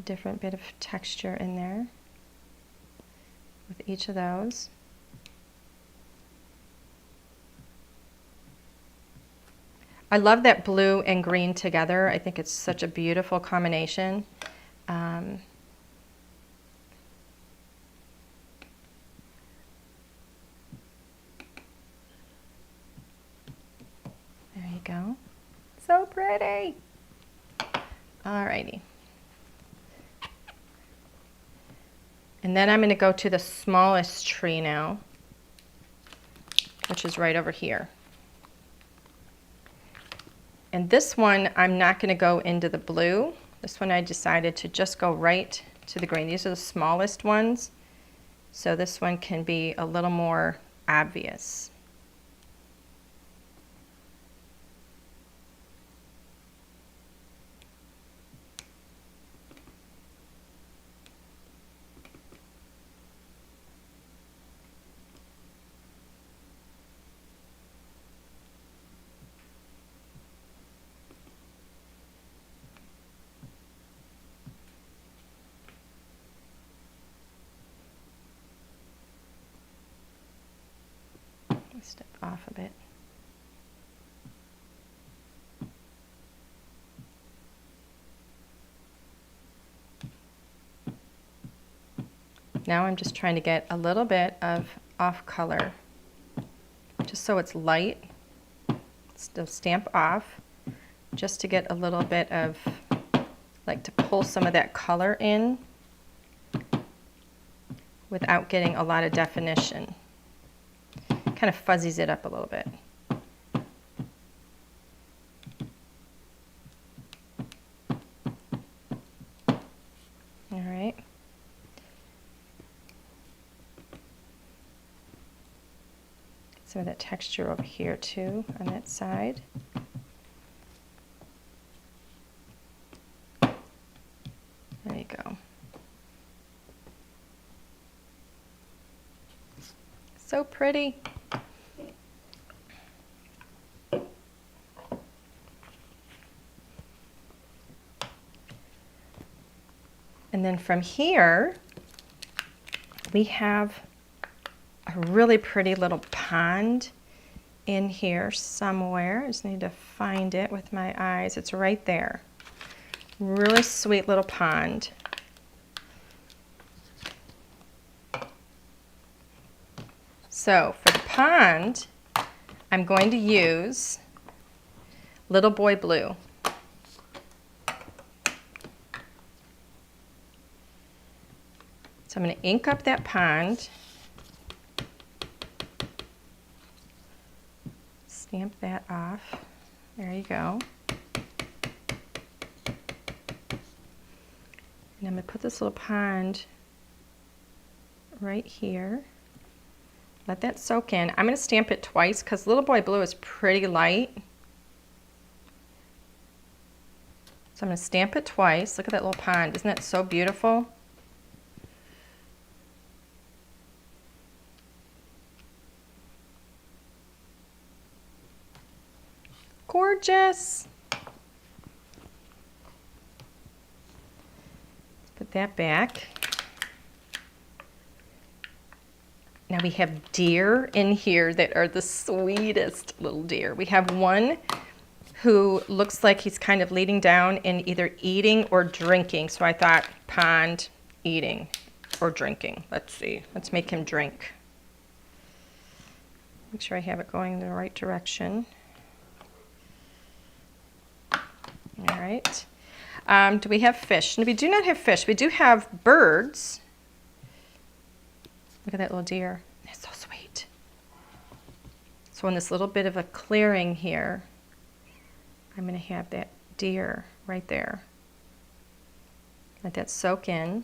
A: different bit of texture in there with each of those. I love that blue and green together. I think it's such a beautiful combination. There you go. So pretty. Alrighty. And then I'm going to go to the smallest tree now, which is right over here. And this one, I'm not going to go into the blue. This one I decided to just go right to the green. These are the smallest ones, so this one can be a little more obvious. Step off a bit. Now I'm just trying to get a little bit of off color, just so it's light. Still stamp off, just to get a little bit of, like to pull some of that color in without getting a lot of definition. Kind of fuzzies it up a little bit. All right. Some of that texture over here too on that side. pretty. And then from here, we have a really pretty little pond in here somewhere. I just need to find it with my eyes. It's right there. Really sweet little pond. So for the pond, I'm going to use Little Boy Blue. So I'm going to ink up that pond. Stamp that off. There you go. And I'm going to put this little pond right here. Let that soak in. I'm going to stamp it twice because Little Boy Blue is pretty light. So I'm going to stamp it twice. Look at that little pond. Isn't that so beautiful? Gorgeous. Let's put that back. Now we have deer in here that are the sweetest little deer. We have one who looks like he's kind of leading down and either eating or drinking. So I thought pond, eating, or drinking. Let's see. Let's make him drink. Make sure I have it going in the right direction. All right. Do we have fish? No, we do not have fish. We do have birds. Look at that little deer. It's so sweet. So in this little bit of a clearing here, I'm going to have that deer right there. Let that soak in.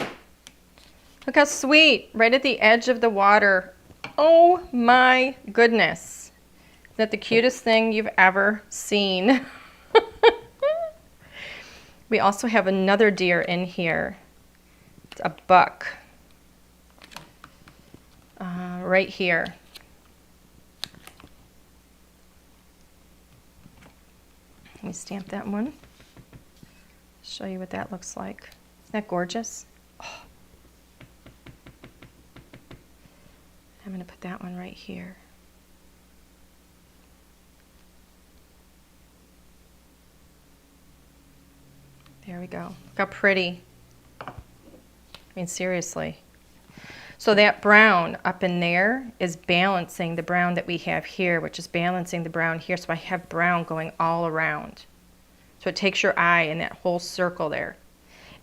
A: Look how sweet, right at the edge of the water. Oh my goodness. Is that the cutest thing you've ever seen? We also have another deer in here. It's a buck. Right here. Let me stamp that one. Show you what that looks like. Isn't that gorgeous? Oh. I'm going to put that one right here. There we go. Look how pretty. I mean, seriously. So that brown up in there is balancing the brown that we have here, which is balancing the brown here. So I have brown going all around. So it takes your eye in that whole circle there.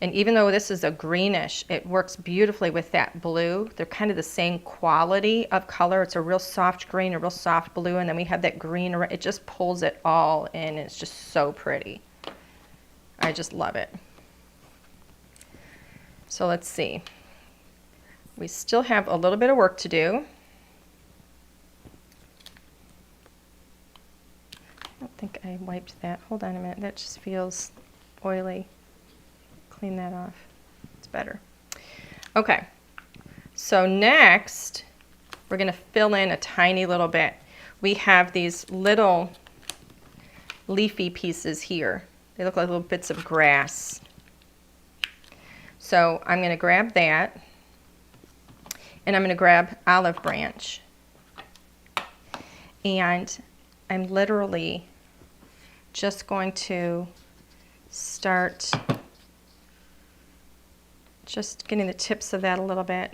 A: And even though this is a greenish, it works beautifully with that blue. They're kind of the same quality of color. It's a real soft green, a real soft blue, and then we have that green. It just pulls it all in. It's just so pretty. I just love it. So let's see. We still have a little bit of work to do. I don't think I wiped that. Hold on a minute. That just feels oily. Clean that off. It's better. Okay. So next, we're going to fill in a tiny little bit. We have these little leafy pieces here. They look like little bits of grass. So I'm going to grab that, and I'm going to grab olive branch. And I'm literally just going to start just getting the tips of that a little bit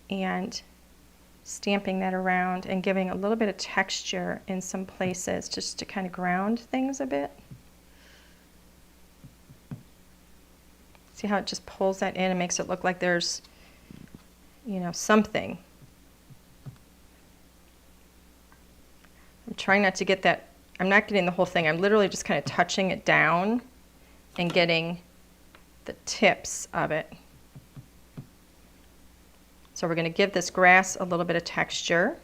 A: and stamping that around and giving a little bit of texture in some places just to kind of ground things a bit. See how it just pulls that in and makes it look like there's, you know, something. I'm trying not to get that, I'm not getting the whole thing. I'm literally just kind of touching it down and getting the tips of it. So we're going to give this grass a little bit of texture.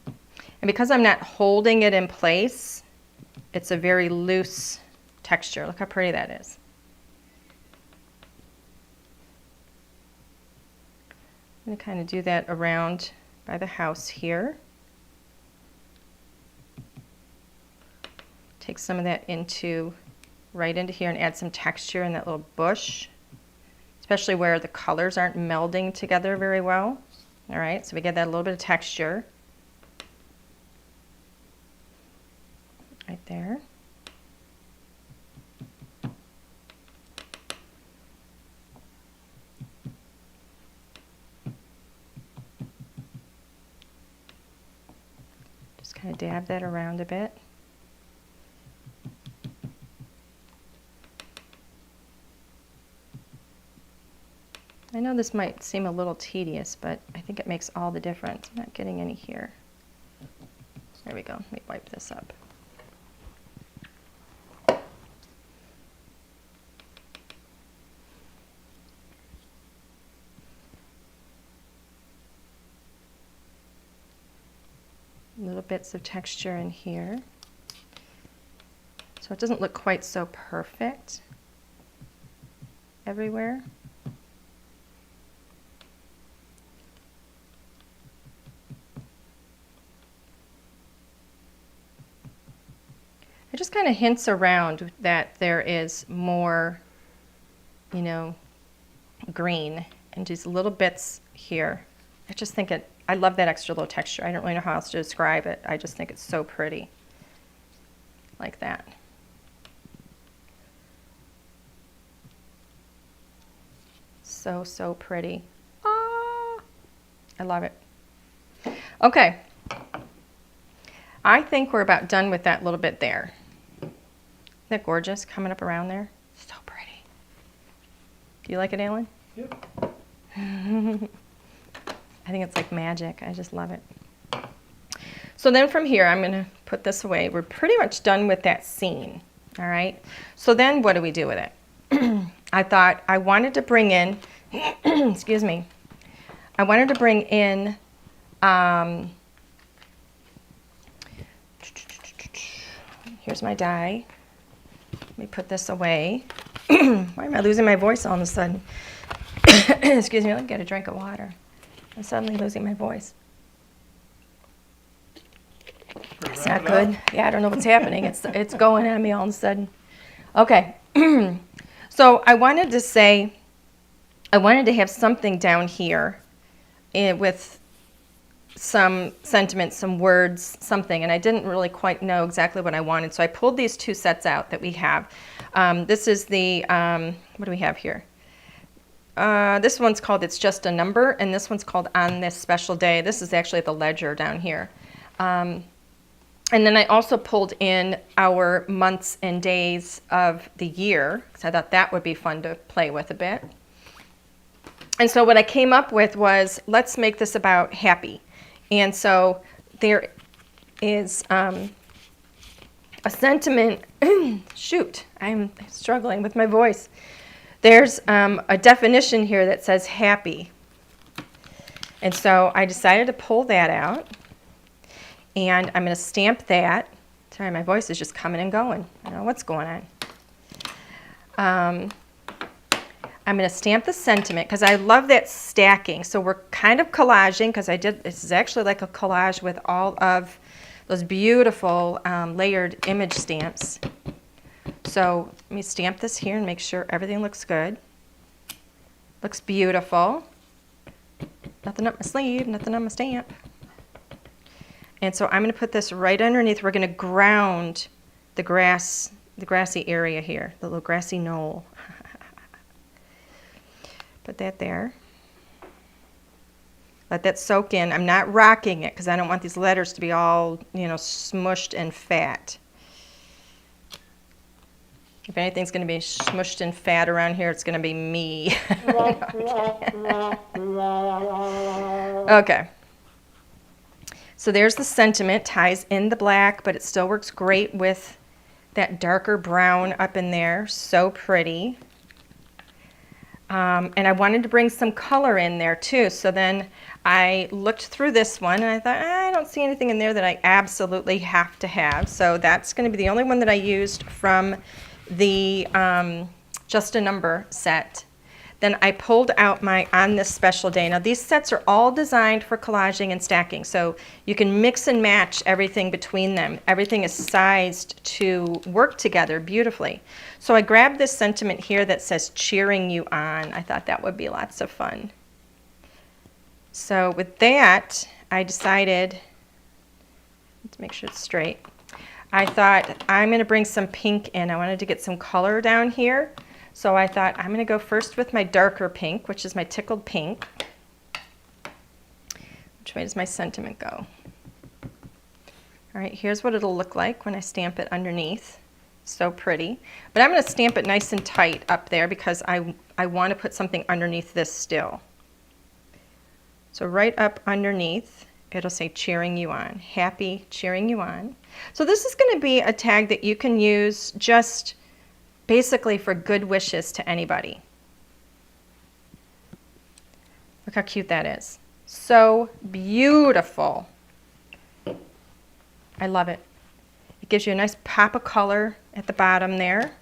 A: And because I'm not holding it in place, it's a very loose texture. Look how pretty that is. I'm going to kind of do that around by the house here. Take some of that right into here and add some texture in that little bush, especially where the colors aren't melding together very well. All right, so we get that a little bit of texture right there. Just kind of dab that around a bit. I know this might seem a little tedious, but I think it makes all the difference. I'm not getting any here. There we go. Let me wipe this up. A little bits of texture in here. So it doesn't look quite so perfect everywhere. It just kind of hints around that there is more, you know, green and just little bits here. I just think I love that extra little texture. I don't really know how else to describe it. I just think it's so pretty, like that. So, so pretty. Ah, I love it. Okay. I think we're about done with that little bit there. Isn't that gorgeous coming up around there? So pretty. Do you like it, Alan?
B: Yep.
A: I think it's like magic. I just love it. So then from here, I'm going to put this away. We're pretty much done with that scene. All right. So then what do we do with it? I thought I wanted to bring in, excuse me, I wanted to bring in, here's my die. Let me put this away. Why am I losing my voice all of a sudden? Excuse me, let me get a drink of water. I'm suddenly losing my voice. It's not good. Yeah, I don't know what's happening. It's going at me all of a sudden. Okay. So I wanted to have something down here with some sentiment, some words, something, and I didn't really quite know exactly what I wanted. So I pulled these two sets out that we have. This is the, what do we have here? This one's called It's Just a Number, and this one's called On This Special Day. This is actually the ledger down here. And then I also pulled in our months and days of the year, because I thought that would be fun to play with a bit. And so what I came up with was, let's make this about happy. And so there is a sentiment, shoot, I'm struggling with my voice. There's a definition here that says happy. And so I decided to pull that out. And I'm going to stamp that. Sorry, my voice is just coming and going. I don't know what's going on. I'm going to stamp the sentiment because I love that stacking. So we're kind of collaging because this is actually like a collage with all of those beautiful layered image stamps. So let me stamp this here and make sure everything looks good. Looks beautiful. Nothing up my sleeve, nothing on my stamp. And so I'm going to put this right underneath. We're going to ground the grassy area here, the little grassy knoll. Put that there. Let that soak in. I'm not rocking it because I don't want these letters to be all, smushed and fat. If anything's going to be smushed and fat around here, it's going to be me. Okay. So there's the sentiment, ties in the black, but it still works great with that darker brown up in there. So pretty. And I wanted to bring some color in there too. So then I looked through this one and I thought, I don't see anything in there that I absolutely have to have. So that's going to be the only one that I used from the Just a Number set. Then I pulled out my On This Special Day. Now these sets are all designed for collaging and stacking, so you can mix and match everything between them. Everything is sized to work together beautifully. So I grabbed this sentiment here that says cheering you on. I thought that would be lots of fun. So with that, I decided to make sure it's straight. I thought I'm going to bring some pink in. I wanted to get some color down here. So I thought I'm going to go first with my darker pink, which is my tickled pink. Which way does my sentiment go? All right, here's what it'll look like when I stamp it underneath. So pretty. But I'm going to stamp it nice and tight up there because I want to put something underneath this still. So right up underneath, it'll say cheering you on. Happy cheering you on. So this is going to be a tag that you can use just basically for good wishes to anybody. Look how cute that is. So beautiful. I love it. It gives you a nice pop of color at the bottom there.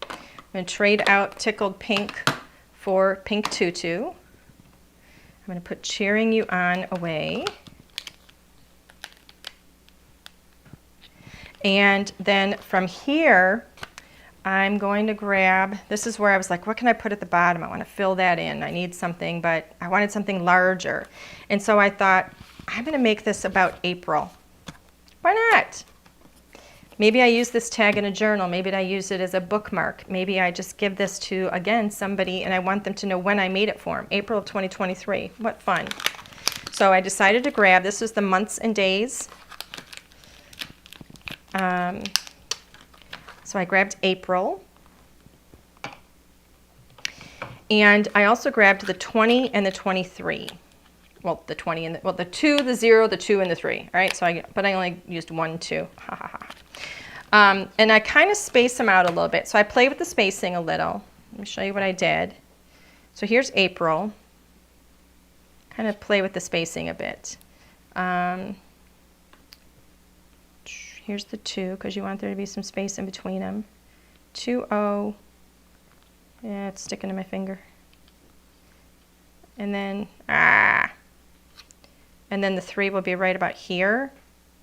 A: I'm going to trade out tickled pink for pink tutu. I'm going to put cheering you on away. And then from here, I'm going to grab, this is where I was like, what can I put at the bottom? I want to fill that in. I need something, but I wanted something larger. And so I thought, I'm going to make this about April. Why not? Maybe I use this tag in a journal. Maybe I use it as a bookmark. Maybe I just give this to, again, somebody, and I want them to know when I made it for them. April of 2023. What fun. So I decided to grab, this is the months and days. So I grabbed April, and I also grabbed the 20 and the 23. Well, the 20 and the 2, the 0, the 2, and the 3. All right, so but I only used 1, 2. Ha ha ha. And I kind of space them out a little bit. So I play with the spacing a little. Let me show you what I did. So here's April. Kind of play with the spacing a bit. Here's the 2, because you want there to be some space in between them. 2, 0. Yeah, it's sticking to my finger. And then, and then the 3 will be right about here.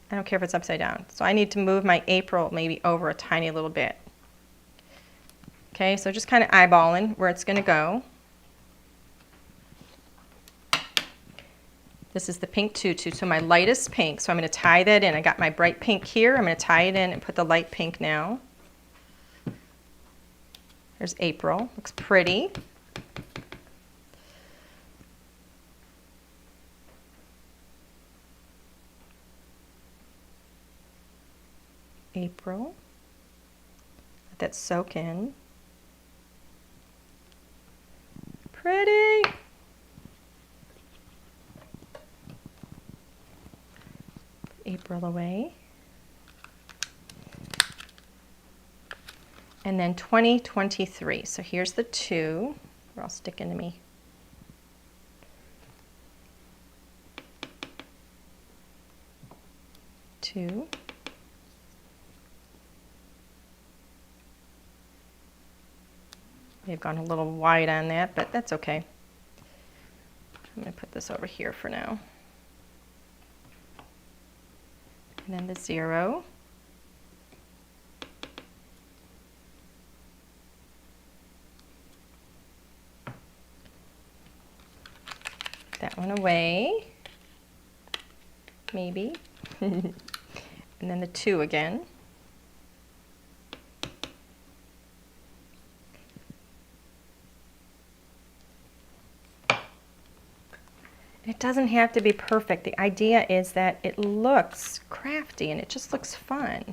A: I don't care if it's upside down. So I need to move my April maybe over a tiny little bit. Okay, so just kind of eyeballing where it's going to go. This is the pink tutu, so my lightest pink. So I'm going to tie that in. I got my bright pink here. I'm going to tie it in and put the light pink now. There's April. Looks pretty. April. Let that soak in. Pretty. April away. And then 2023. So here's the 2. They're all sticking to me. Two. They've gone a little wide on that, but that's okay. I'm going to put this over here for now. And then the 0. That one away, maybe. And then the 2 again. It doesn't have to be perfect. The idea is that it looks crafty and it just looks fun.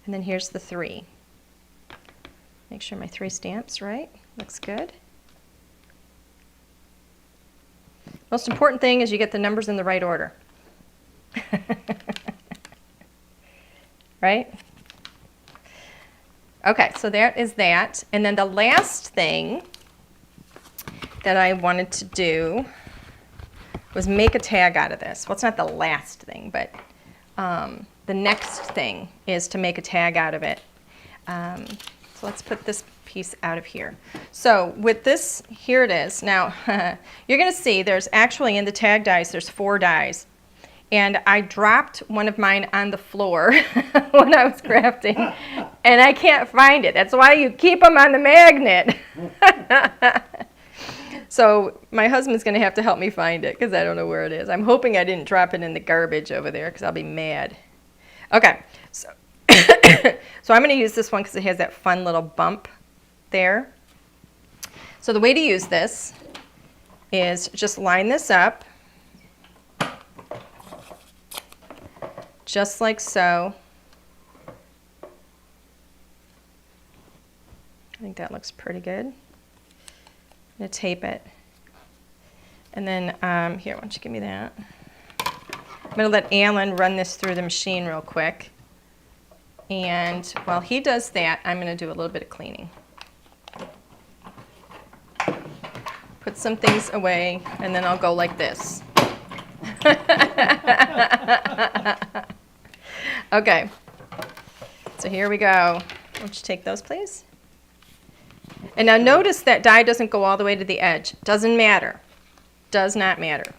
A: And then here's the 3. Make sure my 3 stamps right. Looks good. Most important thing is you get the numbers in the right order. Right? Okay, so that is that. And then the last thing that I wanted to do was make a tag out of this. Well, it's not the last thing, but the next thing is to make a tag out of it. So let's put this piece out of here. So with this, here it is. Now, you're going to see there's actually in the tag dies, there's 4 dies. And I dropped one of mine on the floor when I was crafting, and I can't find it. That's why you keep them on the magnet. So my husband's going to have to help me find it because I don't know where it is. I'm hoping I didn't drop it in the garbage over there because I'll be mad. Okay, so, so I'm going to use this one because it has that fun little bump there. So the way to use this is just line this up. Just like so. I think that looks pretty good. I'm going to tape it. And then, here, why don't you give me that? I'm going to let Alan run this through the machine real quick. And while he does that, I'm going to do a little bit of cleaning. Put some things away, and then I'll go like this. Okay, so here we go. Why don't you take those, please? And now notice that die doesn't go all the way to the edge. Doesn't matter. Does not matter.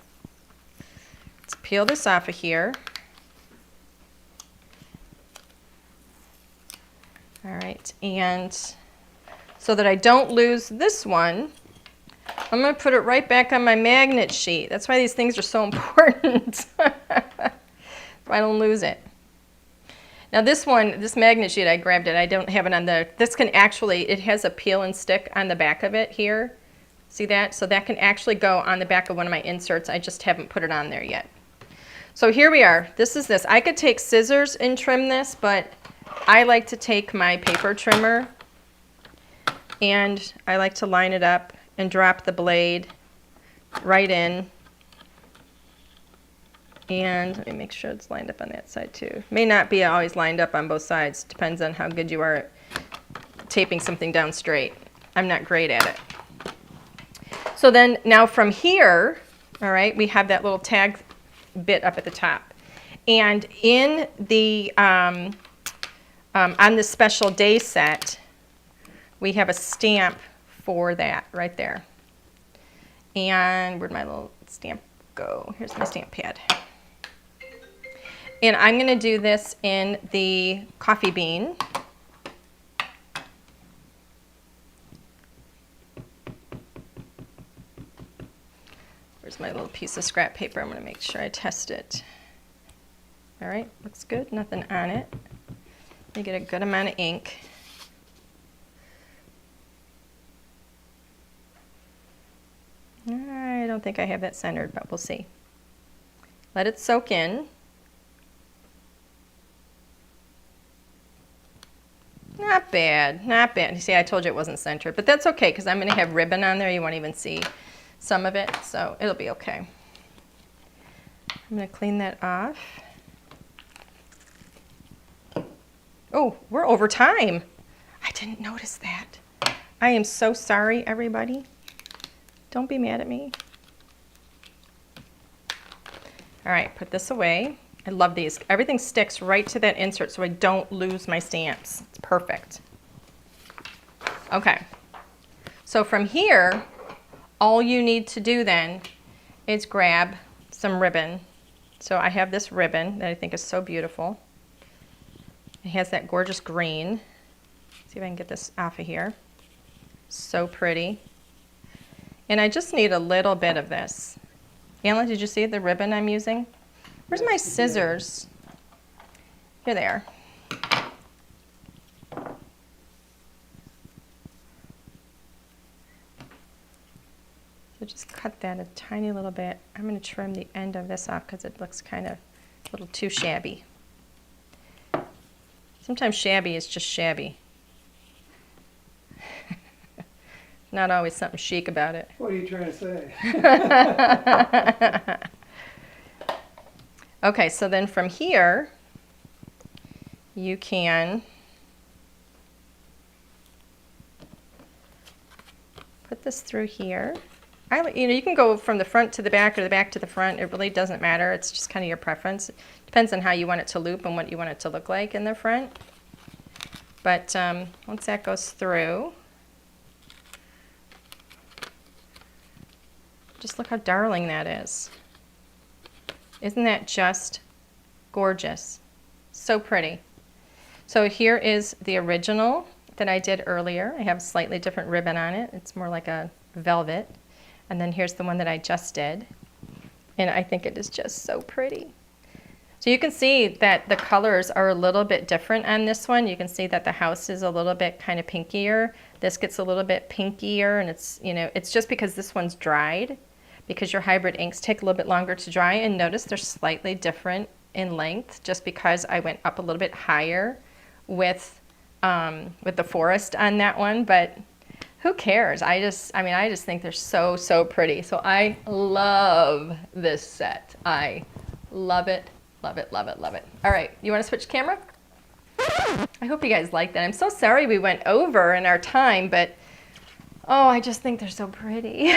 A: Let's peel this off of here. All right, and so that I don't lose this one, I'm going to put it right back on my magnet sheet. That's why these things are so important. So I don't lose it. Now this one, this magnet sheet, I grabbed it. I don't have it on the, this can actually, it has a peel and stick on the back of it here. See that? So that can actually go on the back of one of my inserts. I just haven't put it on there yet. So here we are. This is this. I could take scissors and trim this, but I like to take my paper trimmer and I like to line it up and drop the blade right in. And let me make sure it's lined up on that side too. May not be always lined up on both sides. Depends on how good you are at taping something down straight. I'm not great at it. So then now from here, all right, we have that little tag bit up at the top. And in the, on the special day set, we have a stamp for that right there. And where'd my little stamp go? Here's my stamp pad. And I'm going to do this in the coffee bean. Where's my little piece of scrap paper? I'm going to make sure I test it. All right, looks good. Nothing on it. Let me get a good amount of ink. I don't think I have that centered, but we'll see. Let it soak in. Not bad, not bad. You see, I told you it wasn't centered, but that's okay because I'm going to have ribbon on there. You won't even see some of it, so it'll be okay. I'm going to clean that off. Oh, we're over time. I didn't notice that. I am so sorry, everybody. Don't be mad at me. All right, put this away. I love these. Everything sticks right to that insert so I don't lose my stamps. It's perfect. Okay, so from here, all you need to do then is grab some ribbon. So I have this ribbon that I think is so beautiful. It has that gorgeous green. See if I can get this off of here. So pretty. And I just need a little bit of this. Alan, did you see the ribbon I'm using? Where's my scissors? Here they are. So just cut that a tiny little bit. I'm going to trim the end of this off because it looks kind of a little too shabby. Sometimes shabby is just shabby. Not always something chic about it.
B: What are you trying to say?
A: Okay, so then from here, you can put this through here. You can go from the front to the back or the back to the front. It really doesn't matter. It's just kind of your preference. It depends on how you want it to loop and what you want it to look like in the front. But once that goes through, Just look how darling that is. Isn't that just gorgeous? So pretty. So here is the original that I did earlier. I have a slightly different ribbon on it. It's more like a velvet. And then here's the one that I just did. And I think it is just so pretty. So you can see that the colors are a little bit different on this one. You can see that the house is a little bit kind of pinkier. This gets a little bit pinkier, and it's, you know, it's just because this one's dried, because your hybrid inks take a little bit longer to dry. And notice they're slightly different in length just because I went up a little bit higher with the forest on that one, but who cares? I just think they're so, so pretty. So I love this set. I love it, love it, love it, love it. All right, you want to switch camera? I hope you guys like that. I'm so sorry we went over in our time, but oh, I just think they're so pretty.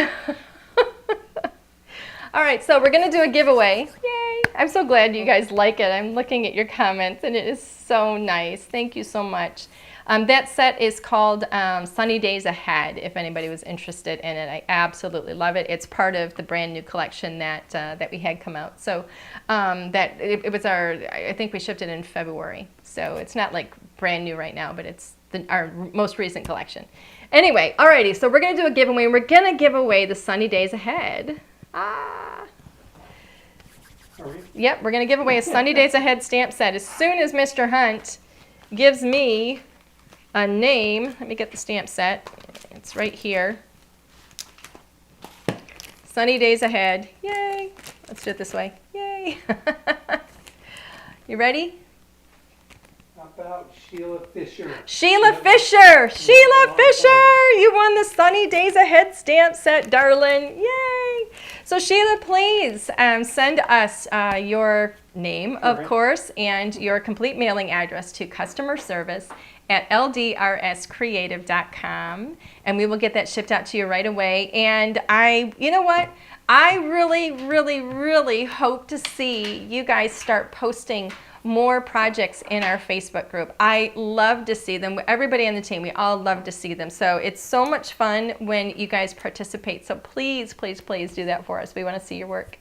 A: All right, so we're going to do a giveaway. Yay! I'm so glad you guys like it. I'm looking at your comments, and it is so nice. Thank you so much. That set is called Sunny Days Ahead, if anybody was interested in it. I absolutely love it. It's part of the brand new collection that we had come out. So it was I think we shipped it in February. So it's not like brand new right now, but it's our most recent collection. Anyway, alrighty, so we're going to do a giveaway. We're going to give away the Sunny Days Ahead. Yep, we're going to give away a Sunny Days Ahead stamp set as soon as Mr. Hunt gives me a name. Let me get the stamp set. It's right here. Sunny Days Ahead. Yay. Let's do it this way. Yay. You ready?
B: How about Sheila Fisher?
A: Sheila Fisher! Sheila Fisher! You won the Sunny Days Ahead stamp set, darling. Yay! So Sheila, please send us your name, of course, and your complete mailing address to customer service at ldrscreative.com, and we will get that shipped out to you right away. And you know what? I really, really, really hope to see you guys start posting more projects in our Facebook group. I love to see them. Everybody on the team, we all love to see them. So it's so much fun when you guys participate. So please, please, please do that for us. We want to see your work.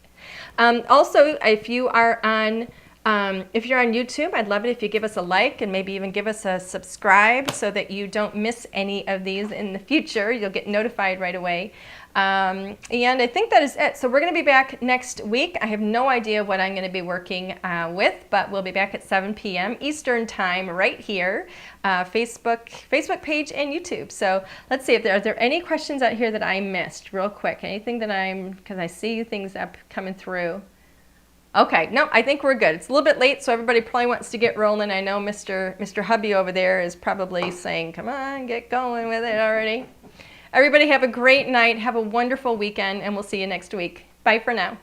A: Also, if you're on YouTube, I'd love it if you give us a like and maybe even give us a subscribe so that you don't miss any of these in the future. You'll get notified right away. And I think that is it. So we're going to be back next week. I have no idea what I'm going to be working with, but we'll be back at 7 p.m. Eastern Time right here, Facebook page and YouTube. So let's see if are there any questions out here that I missed real quick. Anything that because I see things up coming through. Okay, no, I think we're good. It's a little bit late, so everybody probably wants to get rolling. I know Mr. Hubby over there is probably saying, come on, get going with it already. Everybody have a great night, have a wonderful weekend, and we'll see you next week. Bye for now.